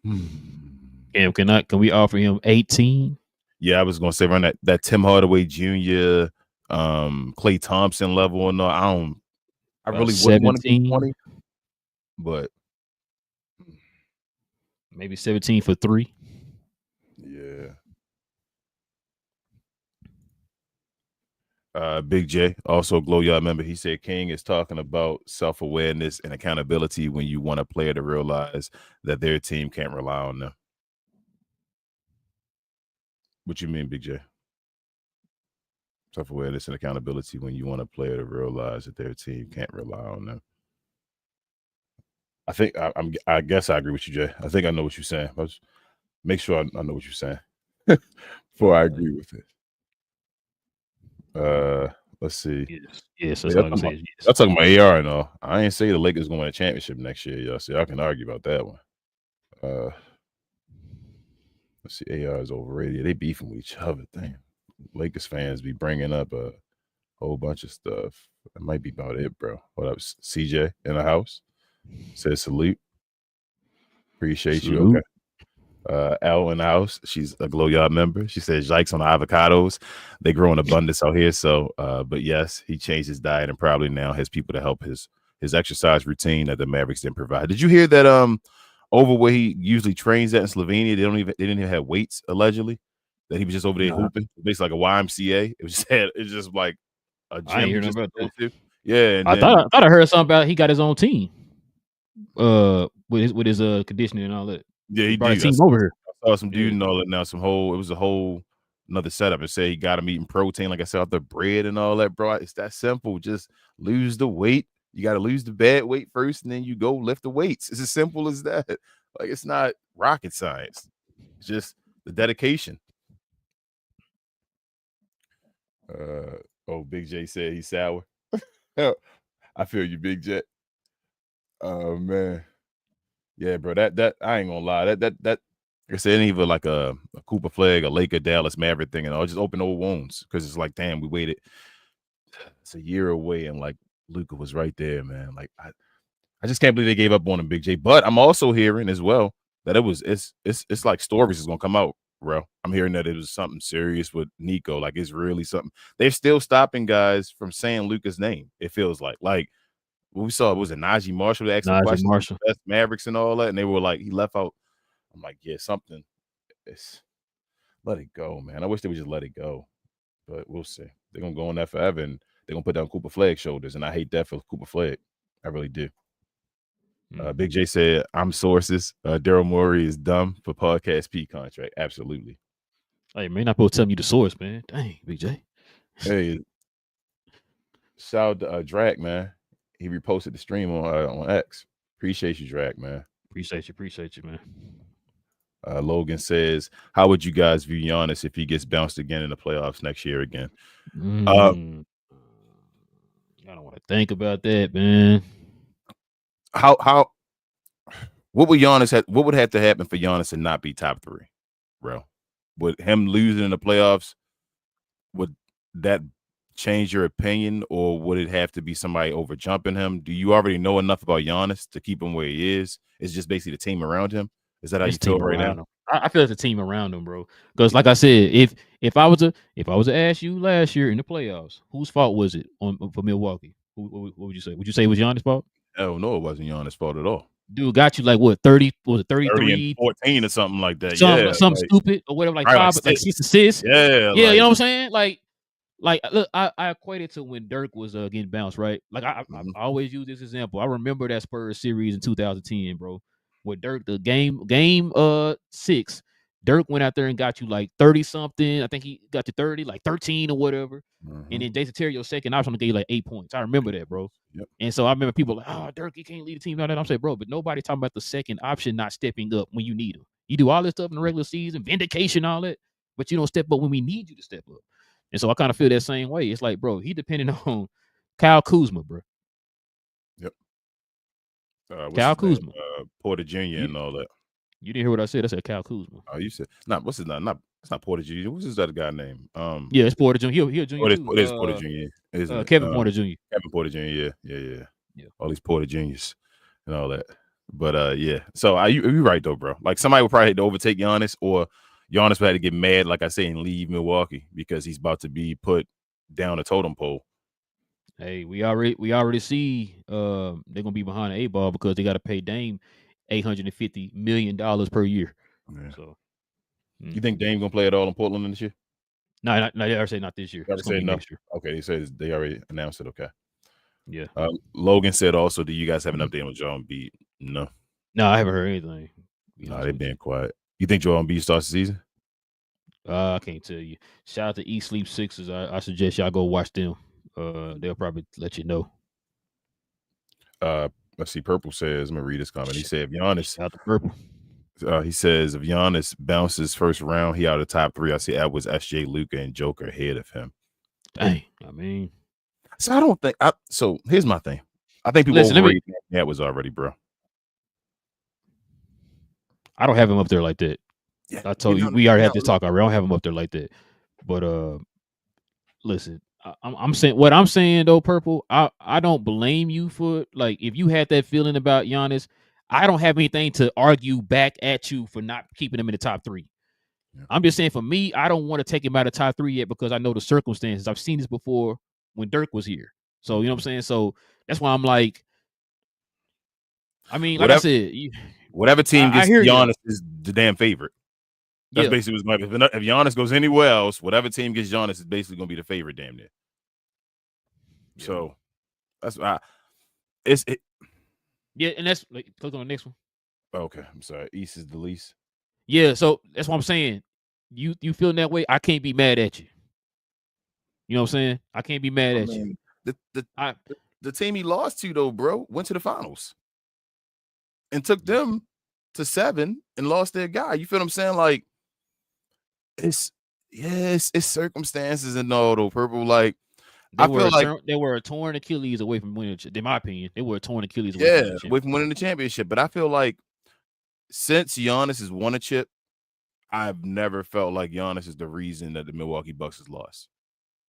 Cam, can we offer him 18? Yeah, I was gonna say around that Tim Hardaway Jr., Klay Thompson level or no. I really wouldn't want to be 20, but maybe 17 for 3. Yeah. Big J, also Glow Yard member, he said King is talking about self-awareness and accountability when you want a player to realize that their team can't rely on them. What you mean, Big J? Self-awareness and accountability when you want a player to realize that their team can't rely on them. I think I guess I agree with you, Jay. I think I know what you're saying. Let's make sure I know what you're saying before I agree with it. Let's see. Yes, that's all I'm saying. I'm talking about AR and all. I ain't say the Lakers gonna win a championship next year, y'all. See, I can argue about that one. Let's see. AR is overrated. They beefing with each other. Damn. Lakers fans be bringing up a whole bunch of stuff. That might be about it, bro. What up, CJ in the house? Says salute. Appreciate you. Okay. Al in the house. She's a Glow Yard member. She says yikes on the avocados. They grow in abundance out here. So, but yes, he changed his diet and probably now has people to help his exercise routine that the Mavericks didn't provide. Did you hear that? Over where he usually trains at in Slovenia, they didn't even have weights allegedly. That he was just over there hooping, basically like a YMCA. It's just like a gym. I ain't hearing about that. Yeah, and I thought I heard something about he got his own team. With his conditioning and all that. Yeah, he brought did. a team over here. I saw some dude and all that now. It was a whole another setup. It said he got him eating protein, like I said, off the bread and all that, bro. It's that simple. Just lose the weight. You got to lose the bad weight first, and then you go lift the weights. It's as simple as that. Like, it's not rocket science. It's just the dedication. Big J said he's sour. I feel you, Big J. Oh man, yeah, bro. That I ain't gonna lie. That like I said, it ain't even like a Cooper Flag, a Laker, Dallas Maverick thing, and all. Just open old wounds because it's like, damn, we waited. It's a year away, and like Luka was right there, man. Like I just can't believe they gave up on him, Big J. But I'm also hearing as well that it's like stories is gonna come out, bro. I'm hearing that it was something serious with Nico. Like it's really something. They're still stopping guys from saying Luka's name. It feels like what we saw was it Najee Marshall asking questions, best Mavericks and all that, and they were like he left out. I'm like, yeah, something. Let it go, man. I wish they would just let it go, but we'll see. They're gonna go on that forever, and they're gonna put down Cooper Flagg's shoulders, and I hate that for Cooper Flag. I really do. Big J said, I'm sources. Daryl Morey is dumb for podcast P contract. Absolutely. Hey, man, not supposed to tell me the source, man. Dang, Big J. Hey, shout out to Drac, man. He reposted the stream on X. Appreciate you, Drac, man. Appreciate you, man. Logan says, how would you guys view Giannis if he gets bounced again in the playoffs next year again? I don't want to think about that, man. What would have to happen for Giannis to not be top 3, bro? Would him losing in the playoffs, would that change your opinion, or would it have to be somebody over jumping him? Do you already know enough about Giannis to keep him where he is? It's just basically the team around him. Is that how you feel right now? I feel it's a team around him, bro. Because like I said, if I was to ask you last year in the playoffs, whose fault was it for Milwaukee? What would you say? Would you say it was Giannis' fault? Oh no, it wasn't Giannis' fault at all. Dude got you like what 30? Was it 33? 30 and 14 or something like that? Something stupid or whatever, like 5, like 6 assists. Yeah, you know what I'm saying? Like look, I equated to when Dirk was getting bounced, right? Like I always use this example. I remember that Spurs series in 2010, bro. With Dirk, the game 6, Dirk went out there and got you like 30 something. I think he got you 30, like 13 or whatever. And then Jason Terry, your second option, gave you like 8 points. I remember that, bro. Yep. And so I remember people like, oh, Dirk, he can't lead the team. All that. I'm saying, bro, but nobody talking about the second option not stepping up when you need him. You do all this stuff in the regular season, vindication, all that, but you don't step up when we need you to step up. And so I kind of feel that same way. It's like, bro, he depending on Kyle Kuzma, bro. Yep. Kyle Kuzma, Porter Jr. and all that. You didn't hear what I said? I said Kyle Kuzma. Oh, you said what's his name? It's not Porter Jr. What's his other guy name? Yeah, it's Porter Jr. He a junior. It is Porter Jr. Kevin Porter Jr. Kevin Porter Jr. Yeah. All these Porter Juniors and all that. But yeah. So you're right though, bro. Like somebody would probably have to overtake Giannis, or Giannis would have to get mad, like I say, and leave Milwaukee because he's about to be put down a totem pole. Hey, we already see they're gonna be behind the 8 ball because they got to pay Dame $850 million per year. Yeah. So, you think Dame gonna play at all in Portland this year? No, they already say not this year. It's gonna be no. Next year. Okay, they said they already announced it. Okay. Yeah. Logan said also, do you guys have an update on Joel Embiid? No, I haven't heard anything. No, they've been quiet. You think Joel Embiid starts the season? I can't tell you. Shout out to East Sleep Sixers. I suggest y'all go watch them. They'll probably let you know. Let's see. Purple says, I'm gonna read this comment. He said, if Giannis, Shout out to Purple. he says, if Giannis bounces first round, he out of the top 3. I see Edwards, SJ, Luka, and Joker ahead of him. Dang, I mean, so I don't think. So here's my thing. I think people overrate Edwards already, bro. I don't have him up there like that. Yeah, I told you we already had this talk already. I don't have him up there like that. But listen, I'm saying what I'm saying though, Purple. I don't blame you for like if you had that feeling about Giannis. I don't have anything to argue back at you for not keeping him in the top 3. Yeah. I'm just saying for me, I don't want to take him out of top 3 yet because I know the circumstances. I've seen this before when Dirk was here. So you know what I'm saying. So that's why I'm like, I mean, like I said, whatever team gets Giannis is the damn favorite. That's basically what's going to happen. If Giannis goes anywhere else, whatever team gets Giannis is basically going to be the favorite damn near. Yeah. So that's why yeah, and that's like click on the next one. Okay, I'm sorry. East is the least. Yeah, so that's what I'm saying. You feeling that way? I can't be mad at you. You know what I'm saying? I can't be mad at you. The team he lost to though, bro, went to the finals and took them to 7 and lost their guy. You feel what I'm saying? Like it's circumstances and all though, Purple. Like I feel like they were a torn Achilles away from winning. In my opinion, they were a torn Achilles away from winning the championship. But I feel like since Giannis has won a chip, I've never felt like Giannis is the reason that the Milwaukee Bucks has lost.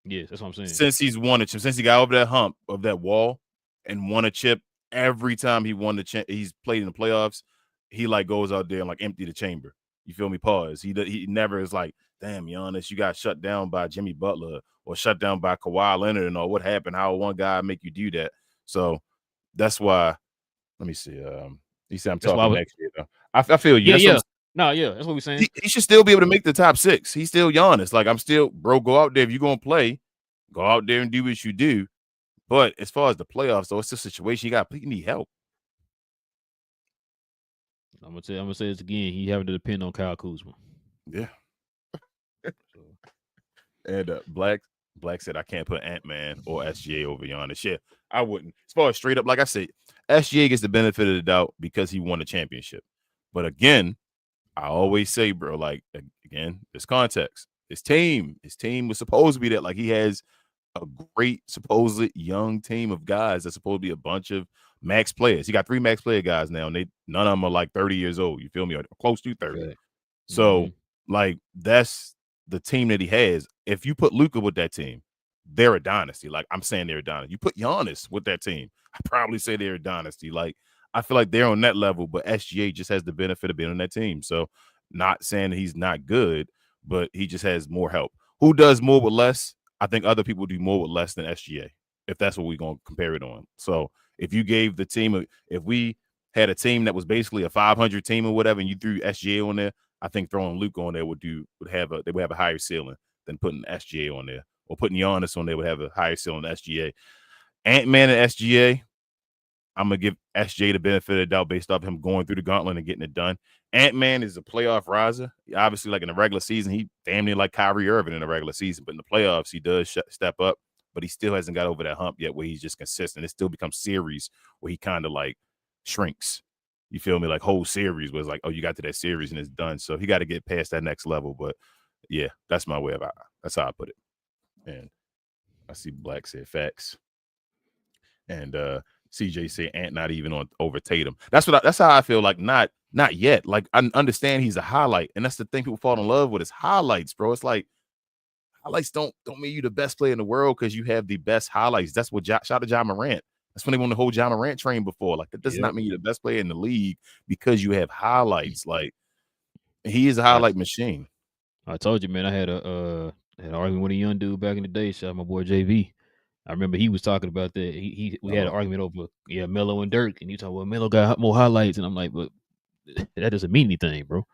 Yes, that's what I'm saying. Since he's won a chip, since he got over that hump of that wall and won a chip, every time he won he's played in the playoffs, he like goes out there and like empty the chamber. You feel me? Pause. He never is like, damn, Giannis, you got shut down by Jimmy Butler or shut down by Kawhi Leonard and all. What happened? How one guy make you do that? So that's why. Let me see. He said I'm talking next year though. I feel you. Yeah. No, yeah, that's what we're saying. He should still be able to make the top 6. He's still Giannis. Like I'm still, bro. Go out there if you're gonna play. Go out there and do what you do. But as far as the playoffs, though, it's a situation you need help. I'm gonna say this again. He having to depend on Kyle Kuzma. Yeah. And Black said I can't put Ant-Man or SGA over Giannis. Yeah, I wouldn't. As far as straight up, like I said, SGA gets the benefit of the doubt because he won the championship. But again, I always say, bro, like again, this context. His team was supposed to be that. Like he has a great, supposedly young team of guys that's supposed to be a bunch of max players. He got 3 max player guys now, and none of them are like 30 years old. You feel me? Or close to 30. Okay. So, like, that's the team that he has. If you put Luka with that team, they're a dynasty. Like, I'm saying they're a dynasty. You put Giannis with that team, I probably say they're a dynasty. Like, I feel like they're on that level, but SGA just has the benefit of being on that team. So, not saying that he's not good, but he just has more help. Who does more with less? I think other people do more with less than SGA, if that's what we're going to compare it on. So, if you gave the team, if we had a team that was basically a 500 team or whatever, and you threw SGA on there, I think throwing Luka on there would have a higher ceiling than putting SGA on there, or putting Giannis on there would have a higher ceiling than SGA. Ant-Man and SGA, I'm gonna give SGA the benefit of the doubt based off him going through the gauntlet and getting it done. Ant-Man is a playoff riser. Obviously, like in the regular season, he damn near like Kyrie Irving in the regular season, but in the playoffs, he does step up. But he still hasn't got over that hump yet where he's just consistent. It still becomes series where he kind of like shrinks. You feel me? Like whole series was like, oh, you got to that series and it's done. So he got to get past that next level. But yeah, that's my way about it. That's how I put it. And I see Black said facts. And CJ said Ant not even on over Tatum. That's how I feel. Like not yet. Like I understand he's a highlight, and that's the thing people fall in love with is highlights, bro. It's like highlights don't mean you the best player in the world because you have the best highlights. That's what shout out to Ja Morant. That's when they won the whole Ja Morant train before. Like that does not mean you're the best player in the league because you have highlights. Like he is a highlight machine. I told you, man. I had an argument with a young dude back in the day. Shout out my boy JV. I remember he was talking about that. We had an argument over Melo and Dirk, and you talk, well, Melo got more highlights, and I'm like, but that doesn't mean anything, bro.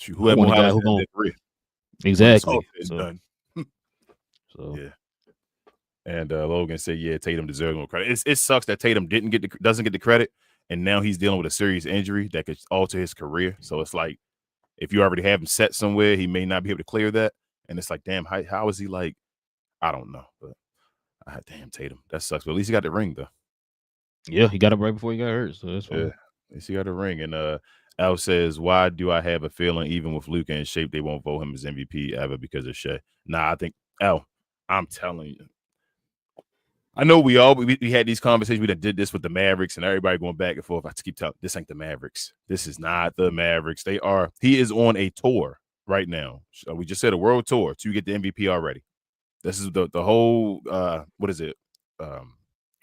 Who had more highlights than three? Exactly. So yeah. And Logan said, yeah, Tatum deserves more credit. It sucks that Tatum doesn't get the credit, and now he's dealing with a serious injury that could alter his career. So it's like if you already have him set somewhere, he may not be able to clear that. And it's like, damn, how is he like? I don't know, but damn Tatum, that sucks. But at least he got the ring though. Yeah, he got him right before he got hurt, so that's fine. Yeah, at least he got the ring. And Al says, why do I have a feeling even with Luka in shape, they won't vote him as MVP ever because of Shea? Nah, I think Al, I'm telling you. I know we had these conversations. We did this with the Mavericks and everybody going back and forth. I keep telling this ain't the Mavericks. This is not the Mavericks. He is on a tour right now. We just said a world tour to get the MVP already. This is the whole what is it?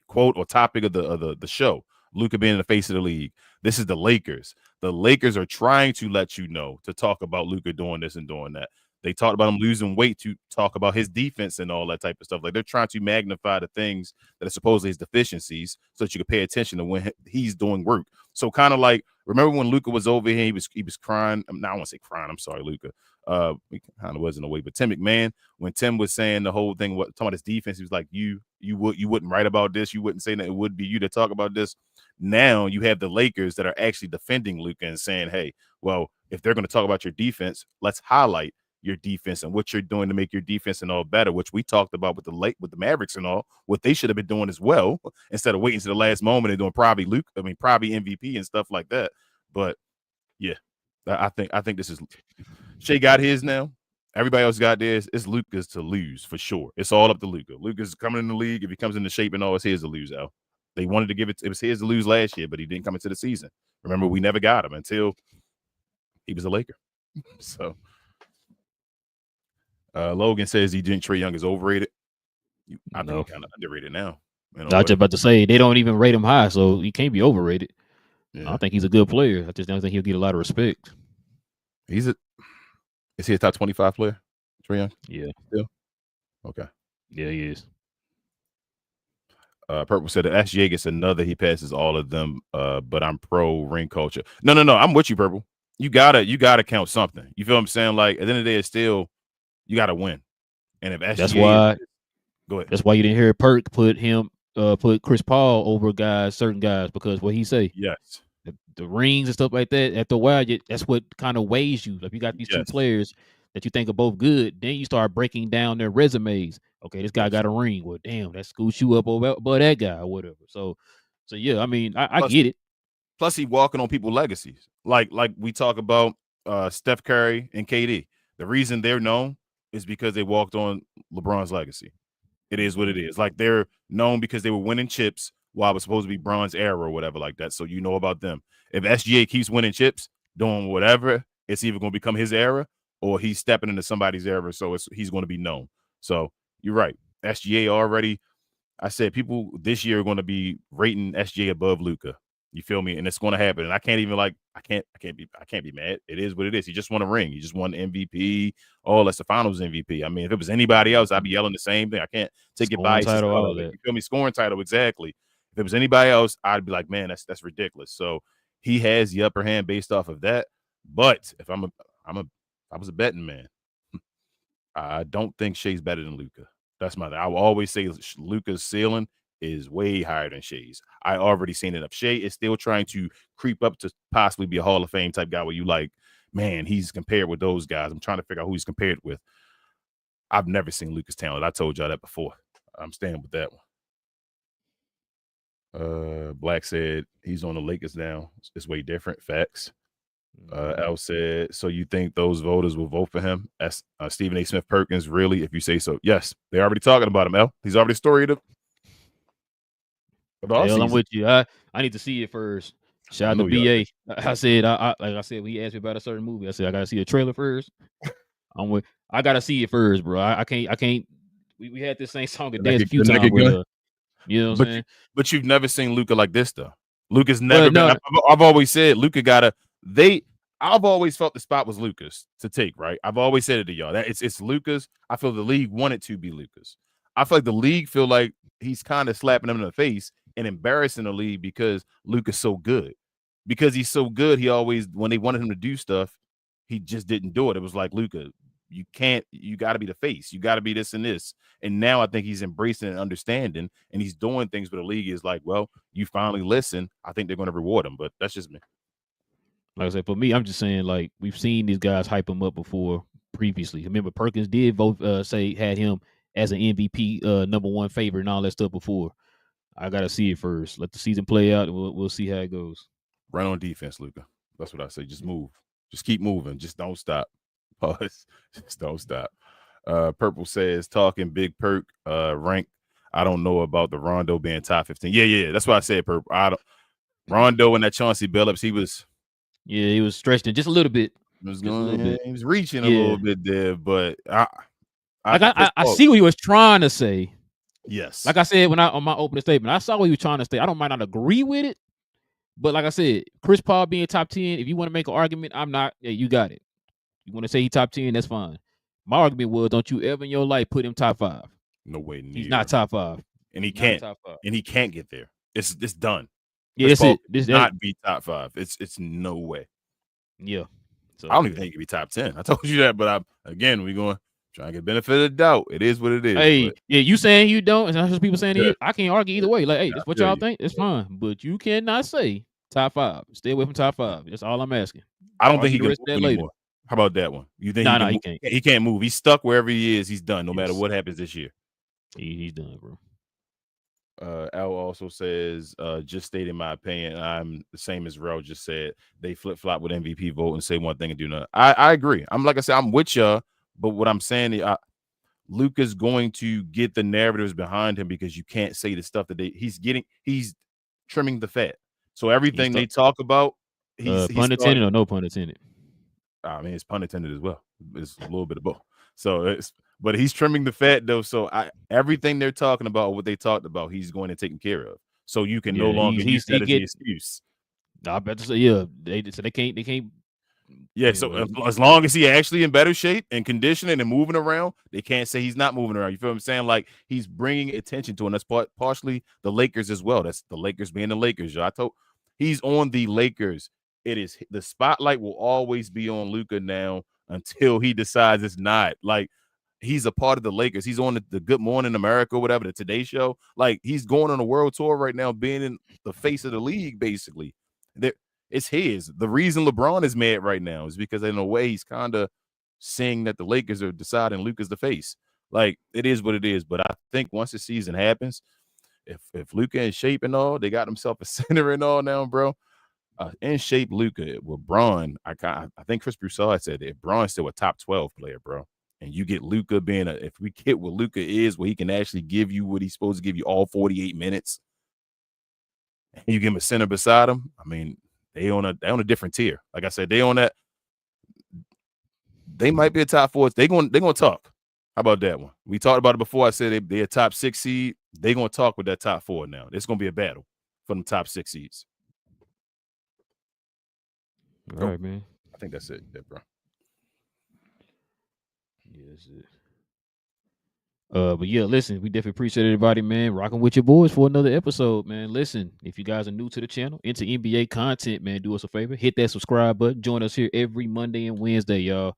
Quote or topic of the show. Luka being the face of the league. This is the Lakers. The Lakers are trying to let you know to talk about Luka doing this and doing that. They talked about him losing weight to talk about his defense and all that type of stuff. Like they're trying to magnify the things that are supposedly his deficiencies so that you can pay attention to when he's doing work. So kind of like, remember when Luka was over here, he was crying. I don't want to say crying. I'm sorry, Luka. He kind of was in a way, but Tim McMahon, when Tim was saying the whole thing, talking about his defense, he was like, you wouldn't write about this. You wouldn't say that. It would be you to talk about this. Now you have the Lakers that are actually defending Luka and saying, hey, well, if they're going to talk about your defense, let's highlight your defense and what you're doing to make your defense and all better, which we talked about with the Mavericks and all, what they should have been doing as well, instead of waiting to the last moment and doing probably MVP and stuff like that. But yeah, I think this is Shea got his now. Everybody else got theirs. It's Luka's to lose for sure. It's all up to Luka. Luka's coming in the league. If he comes into shape and all, it's his to lose, Al. They wanted to give it was his to lose last year, but he didn't come into the season. Remember, we never got him until he was a Laker. So Logan says he think Trae Young is overrated. I think he's kind of underrated now. I was just about to say they don't even rate him high, so he can't be overrated. Yeah. I think he's a good player. I just don't think he'll get a lot of respect. Is he a top 25 player? Trae Young? Yeah. Still? Okay. Yeah, he is. Purple said that SGA gets another. He passes all of them. But I'm pro ring culture. No. I'm with you, Purple. You gotta count something. You feel what I'm saying? Like at the end of the day, it's still you gotta win. And if SGA, go ahead. That's why you didn't hear Perk put Chris Paul over certain guys, because what he say? Yes. The rings and stuff like that. After a while, that's what kind of weighs you. Like you got these two players that you think are both good, then you start breaking down their resumes. Okay, this guy got a ring. Well, damn, that scoots you up above that guy or whatever. So yeah, I mean, I get it. Plus, he walking on people's legacies. Like we talk about Steph Curry and KD. The reason they're known is because they walked on LeBron's legacy. It is what it is. Like they're known because they were winning chips while it was supposed to be Bron's era or whatever like that. So you know about them. If SGA keeps winning chips, doing whatever, it's either going to become his era or he's stepping into somebody's era. So he's going to be known. So you're right. SGA already, I said people this year are going to be rating SGA above Luka. You feel me? And it's going to happen. And I can't even I can't be mad. It is what it is. He just won a ring. He just won the MVP. Oh, that's the finals MVP. I mean, if it was anybody else, I'd be yelling the same thing. I can't take it bias. You feel me? Scoring title, exactly. If it was anybody else, I'd be like, man, that's ridiculous. So he has the upper hand based off of that. But if I was a betting man, I don't think Shea's better than Luka. That's my thing. I will always say Luka's ceiling is way higher than Shea's. I already seen it up. Shea is still trying to creep up to possibly be a Hall of Fame type guy where you like, man, he's compared with those guys. I'm trying to figure out who he's compared with. I've never seen Luka's talent. I told y'all that before. I'm staying with that one. Black said he's on the Lakers now. It's way different. Facts. L said, so you think those voters will vote for him? As Stephen A. Smith Perkins, really? If you say so, yes. They're already talking about him, L. He's already storied him. Hell, I'm with you. I need to see it first. Shout out to BA. I said, like I said, when he asked me about a certain movie, I said I gotta see a trailer first. I gotta see it first, bro. I can't. We had this same song and dance a few times. You know what I'm saying? But you've never seen Luka like this, though. Luka's never been. I've always said Luka gotta. I've always felt the spot was Luka's to take, right? I've always said it to y'all. That it's Luka's. I feel the league wanted to be Luka's. I feel like the league feel like he's kind of slapping him in the face and embarrassing the league because Luka's so good. Because he's so good, he always, when they wanted him to do stuff, he just didn't do it. It was like, Luka, you got to be the face. You got to be this and this. And now I think he's embracing and understanding, and he's doing things where the league is like, well, you finally listen. I think they're going to reward him, but that's just me. Like I said, for me, I'm just saying, like, we've seen these guys hype him up before, previously. Remember, Perkins did vote, had him as an MVP number one favorite and all that stuff before. I gotta see it first. Let the season play out, and we'll see how it goes. Run on defense, Luka. That's what I say. Just move. Just keep moving. Just don't stop. Pause. Just don't stop. Purple says, talking Big Perk rank. I don't know about the Rondo being top 15. Yeah. That's why I said Purple. Rondo and that Chauncey Billups, he was stretched in just a little bit. He was reaching a little bit there, but I see what he was trying to say. Yes. Like I said on my opening statement, I saw what he was trying to say. I might not agree with it, but like I said, Chris Paul being top 10, if you want to make an argument, I'm not. Yeah, you got it. You want to say he top 10, that's fine. My argument was, don't you ever in your life put him top 5. No way near. He's not top 5. And he can't. And he can't get there. It's done. Yeah, that's it. This not be top 5. It's no way. Yeah. So, I don't even think he could be top 10. I told you that, but we're going trying to get benefit of the doubt. It is what it is. Hey, yeah, you saying you don't, and that's just people saying I can't argue either way. Like, hey, that's what y'all think. It's fine. But you cannot say top 5. Stay away from top 5. That's all I'm asking. I don't think he can move anymore. How about that one? You think he can't? He can't move. He's stuck wherever he is. He's done. No matter what happens this year. He's done, bro. Al also says, just stating my opinion. I'm the same as Rel just said. They flip-flop with MVP vote and say one thing and do nothing. I agree. I'm like I said, I'm with y'all. But what I'm saying is Luka's going to get the narratives behind him because you can't say the stuff that he's trimming the fat. So everything they talk about, pun intended or no pun intended? I mean, it's pun intended as well. It's a little bit of both. So but he's trimming the fat though. So everything they're talking about, what they talked about, he's going to take care of. So you can no longer use that as an excuse. I bet to say, they can't. Yeah, so as long as he actually in better shape and conditioning and moving around, they can't say he's not moving around. You feel what I'm saying? Like he's bringing attention to, and that's partially the Lakers as well. That's the Lakers being the Lakers. He's on the Lakers. It is the spotlight will always be on Luka now until he decides it's not. Like he's a part of the Lakers. He's on the Good Morning America, whatever, the Today Show. Like he's going on a world tour right now, being in the face of the league, basically. It's his. The reason LeBron is mad right now is because in a way he's kind of saying that the Lakers are deciding Luka's the face. Like it is what it is. But I think once the season happens, if Luka in shape and all, they got himself a center and all now, bro. In shape Luka with Bron, I think Chris Broussard said that Bron's still a top 12 player, bro. And you get Luka being if we get what Luka is, where he can actually give you what he's supposed to give you all 48 minutes, and you give him a center beside him. I mean, they on a different tier. Like I said, they on that. They might be a top 4. They're gonna talk. How about that one? We talked about it before. I said they're a top 6 seed. They're gonna talk with that top 4 now. It's gonna be a battle for them top 6 seeds. All right, man. I think that's it, bro. Yeah, that's it. But yeah, listen, we definitely appreciate everybody, man, rocking with your boys for another episode, man. Listen, if you guys are new to the channel, into NBA content, man, do us a favor, hit that subscribe button. Join us here every Monday and Wednesday, y'all.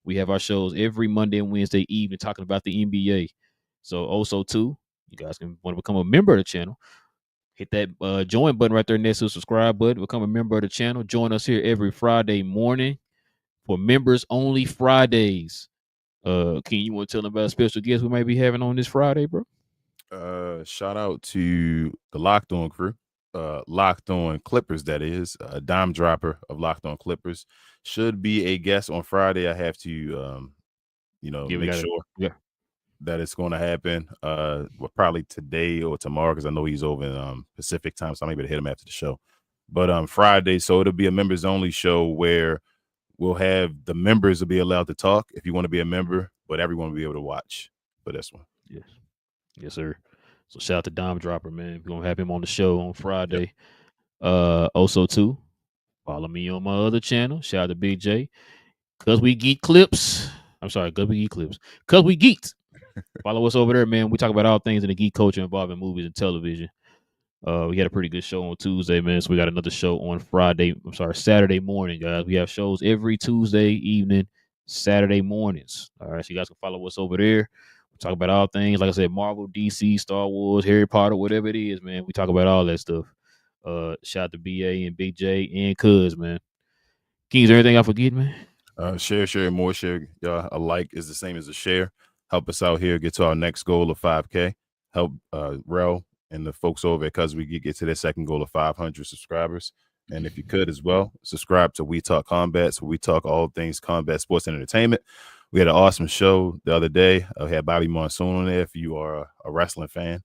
We have our shows every Monday and Wednesday evening talking about the NBA. So also too, you guys can want to become a member of the channel. Hit that join button right there next to the subscribe button. Become a member of the channel. Join us here every Friday morning for members only Fridays. King, you want to tell them about a special guest we might be having on this Friday, bro? Shout out to the Locked On crew, Locked On Clippers, that is, dime dropper of Locked On Clippers. Should be a guest on Friday. I have to, make sure that it's going to happen. Probably today or tomorrow, because I know he's over in Pacific time, so I'm able to hit him after the show. But Friday, so it'll be a members only show where we'll have the members will be allowed to talk if you want to be a member, but everyone will be able to watch for this one. Yes, sir. So shout out to Dime Dropper, man. We're gonna have him on the show on Friday. Yep. Also too, follow me on my other channel. Shout out to Big J. Cause we geek clips. I'm sorry, cause we geek clips. Cause we geeked. Follow us over there, man. We talk about all things in the geek culture involving movies and television. We had a pretty good show on Tuesday, man. So we got another show on Saturday morning, guys. We have shows every Tuesday evening, Saturday mornings. All right, so you guys can follow us over there. We talk about all things, like I said, Marvel, DC, Star Wars, Harry Potter, whatever it is, man. We talk about all that stuff. Shout out to BA and Big J and Cuz, man. King, is there anything I forget, man? Share, more share. Y'all, a like is the same as a share. Help us out here, get to our next goal of 5K. Help Relle and the folks over at Cuz We get to their second goal of 500 subscribers. And if you could as well, subscribe to We Talk Combat, so we talk all things combat, sports, and entertainment. We had an awesome show the other day. We had Bobby Monsoon on there. If you are a wrestling fan,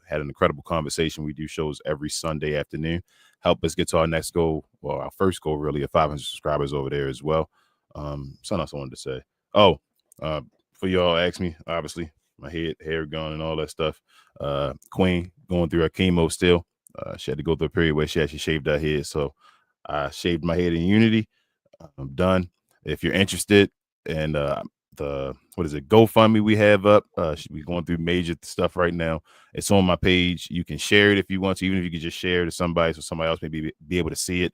had an incredible conversation. We do shows every Sunday afternoon. Help us get to our next goal, well, our first goal really, of 500 subscribers over there as well. Something else I wanted to say. For y'all ask me, obviously, my hair gone and all that stuff. Queen going through her chemo still. She had to go through a period where she actually shaved her head. So I shaved my head in Unity. I'm done. If you're interested in the GoFundMe we have up, we're going through major stuff right now. It's on my page. You can share it if you want to, even if you could just share it to somebody so somebody else may be able to see it.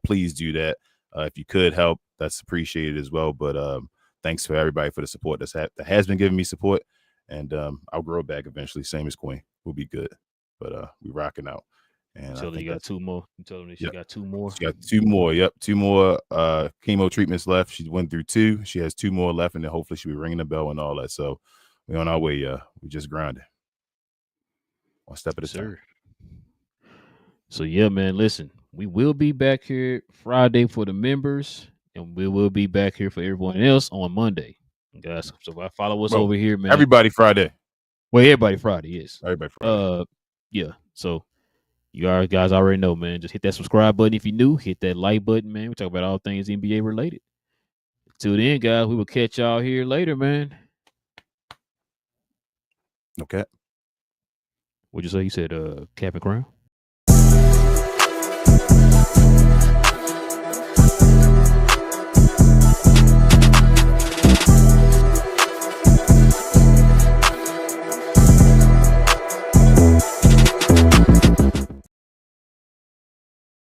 Please do that. If you could help, that's appreciated as well. But thanks for everybody for the support that has been giving me support, and I'll grow back eventually. Same as Queen, we'll be good. But we rocking out. And Tell her you got 2 more. You told me she got 2 more. She got 2 more. Yep, 2 more chemo treatments left. She went through 2. She has 2 more left, and then hopefully she'll be ringing the bell and all that. So we're on our way. We just grinding. One step at a time. So yeah, man. Listen, we will be back here Friday for the members, and we will be back here for everyone else on Monday, guys. So follow us over here, man. Everybody Friday. Well, everybody Friday, yes. Everybody Friday. Yeah. So. You guys already know, man. Just hit that subscribe button if you're new. Hit that like button, man. We talk about all things NBA related. Till then, guys, we will catch y'all here later, man. Okay. What'd you say? You said Cap and Crown?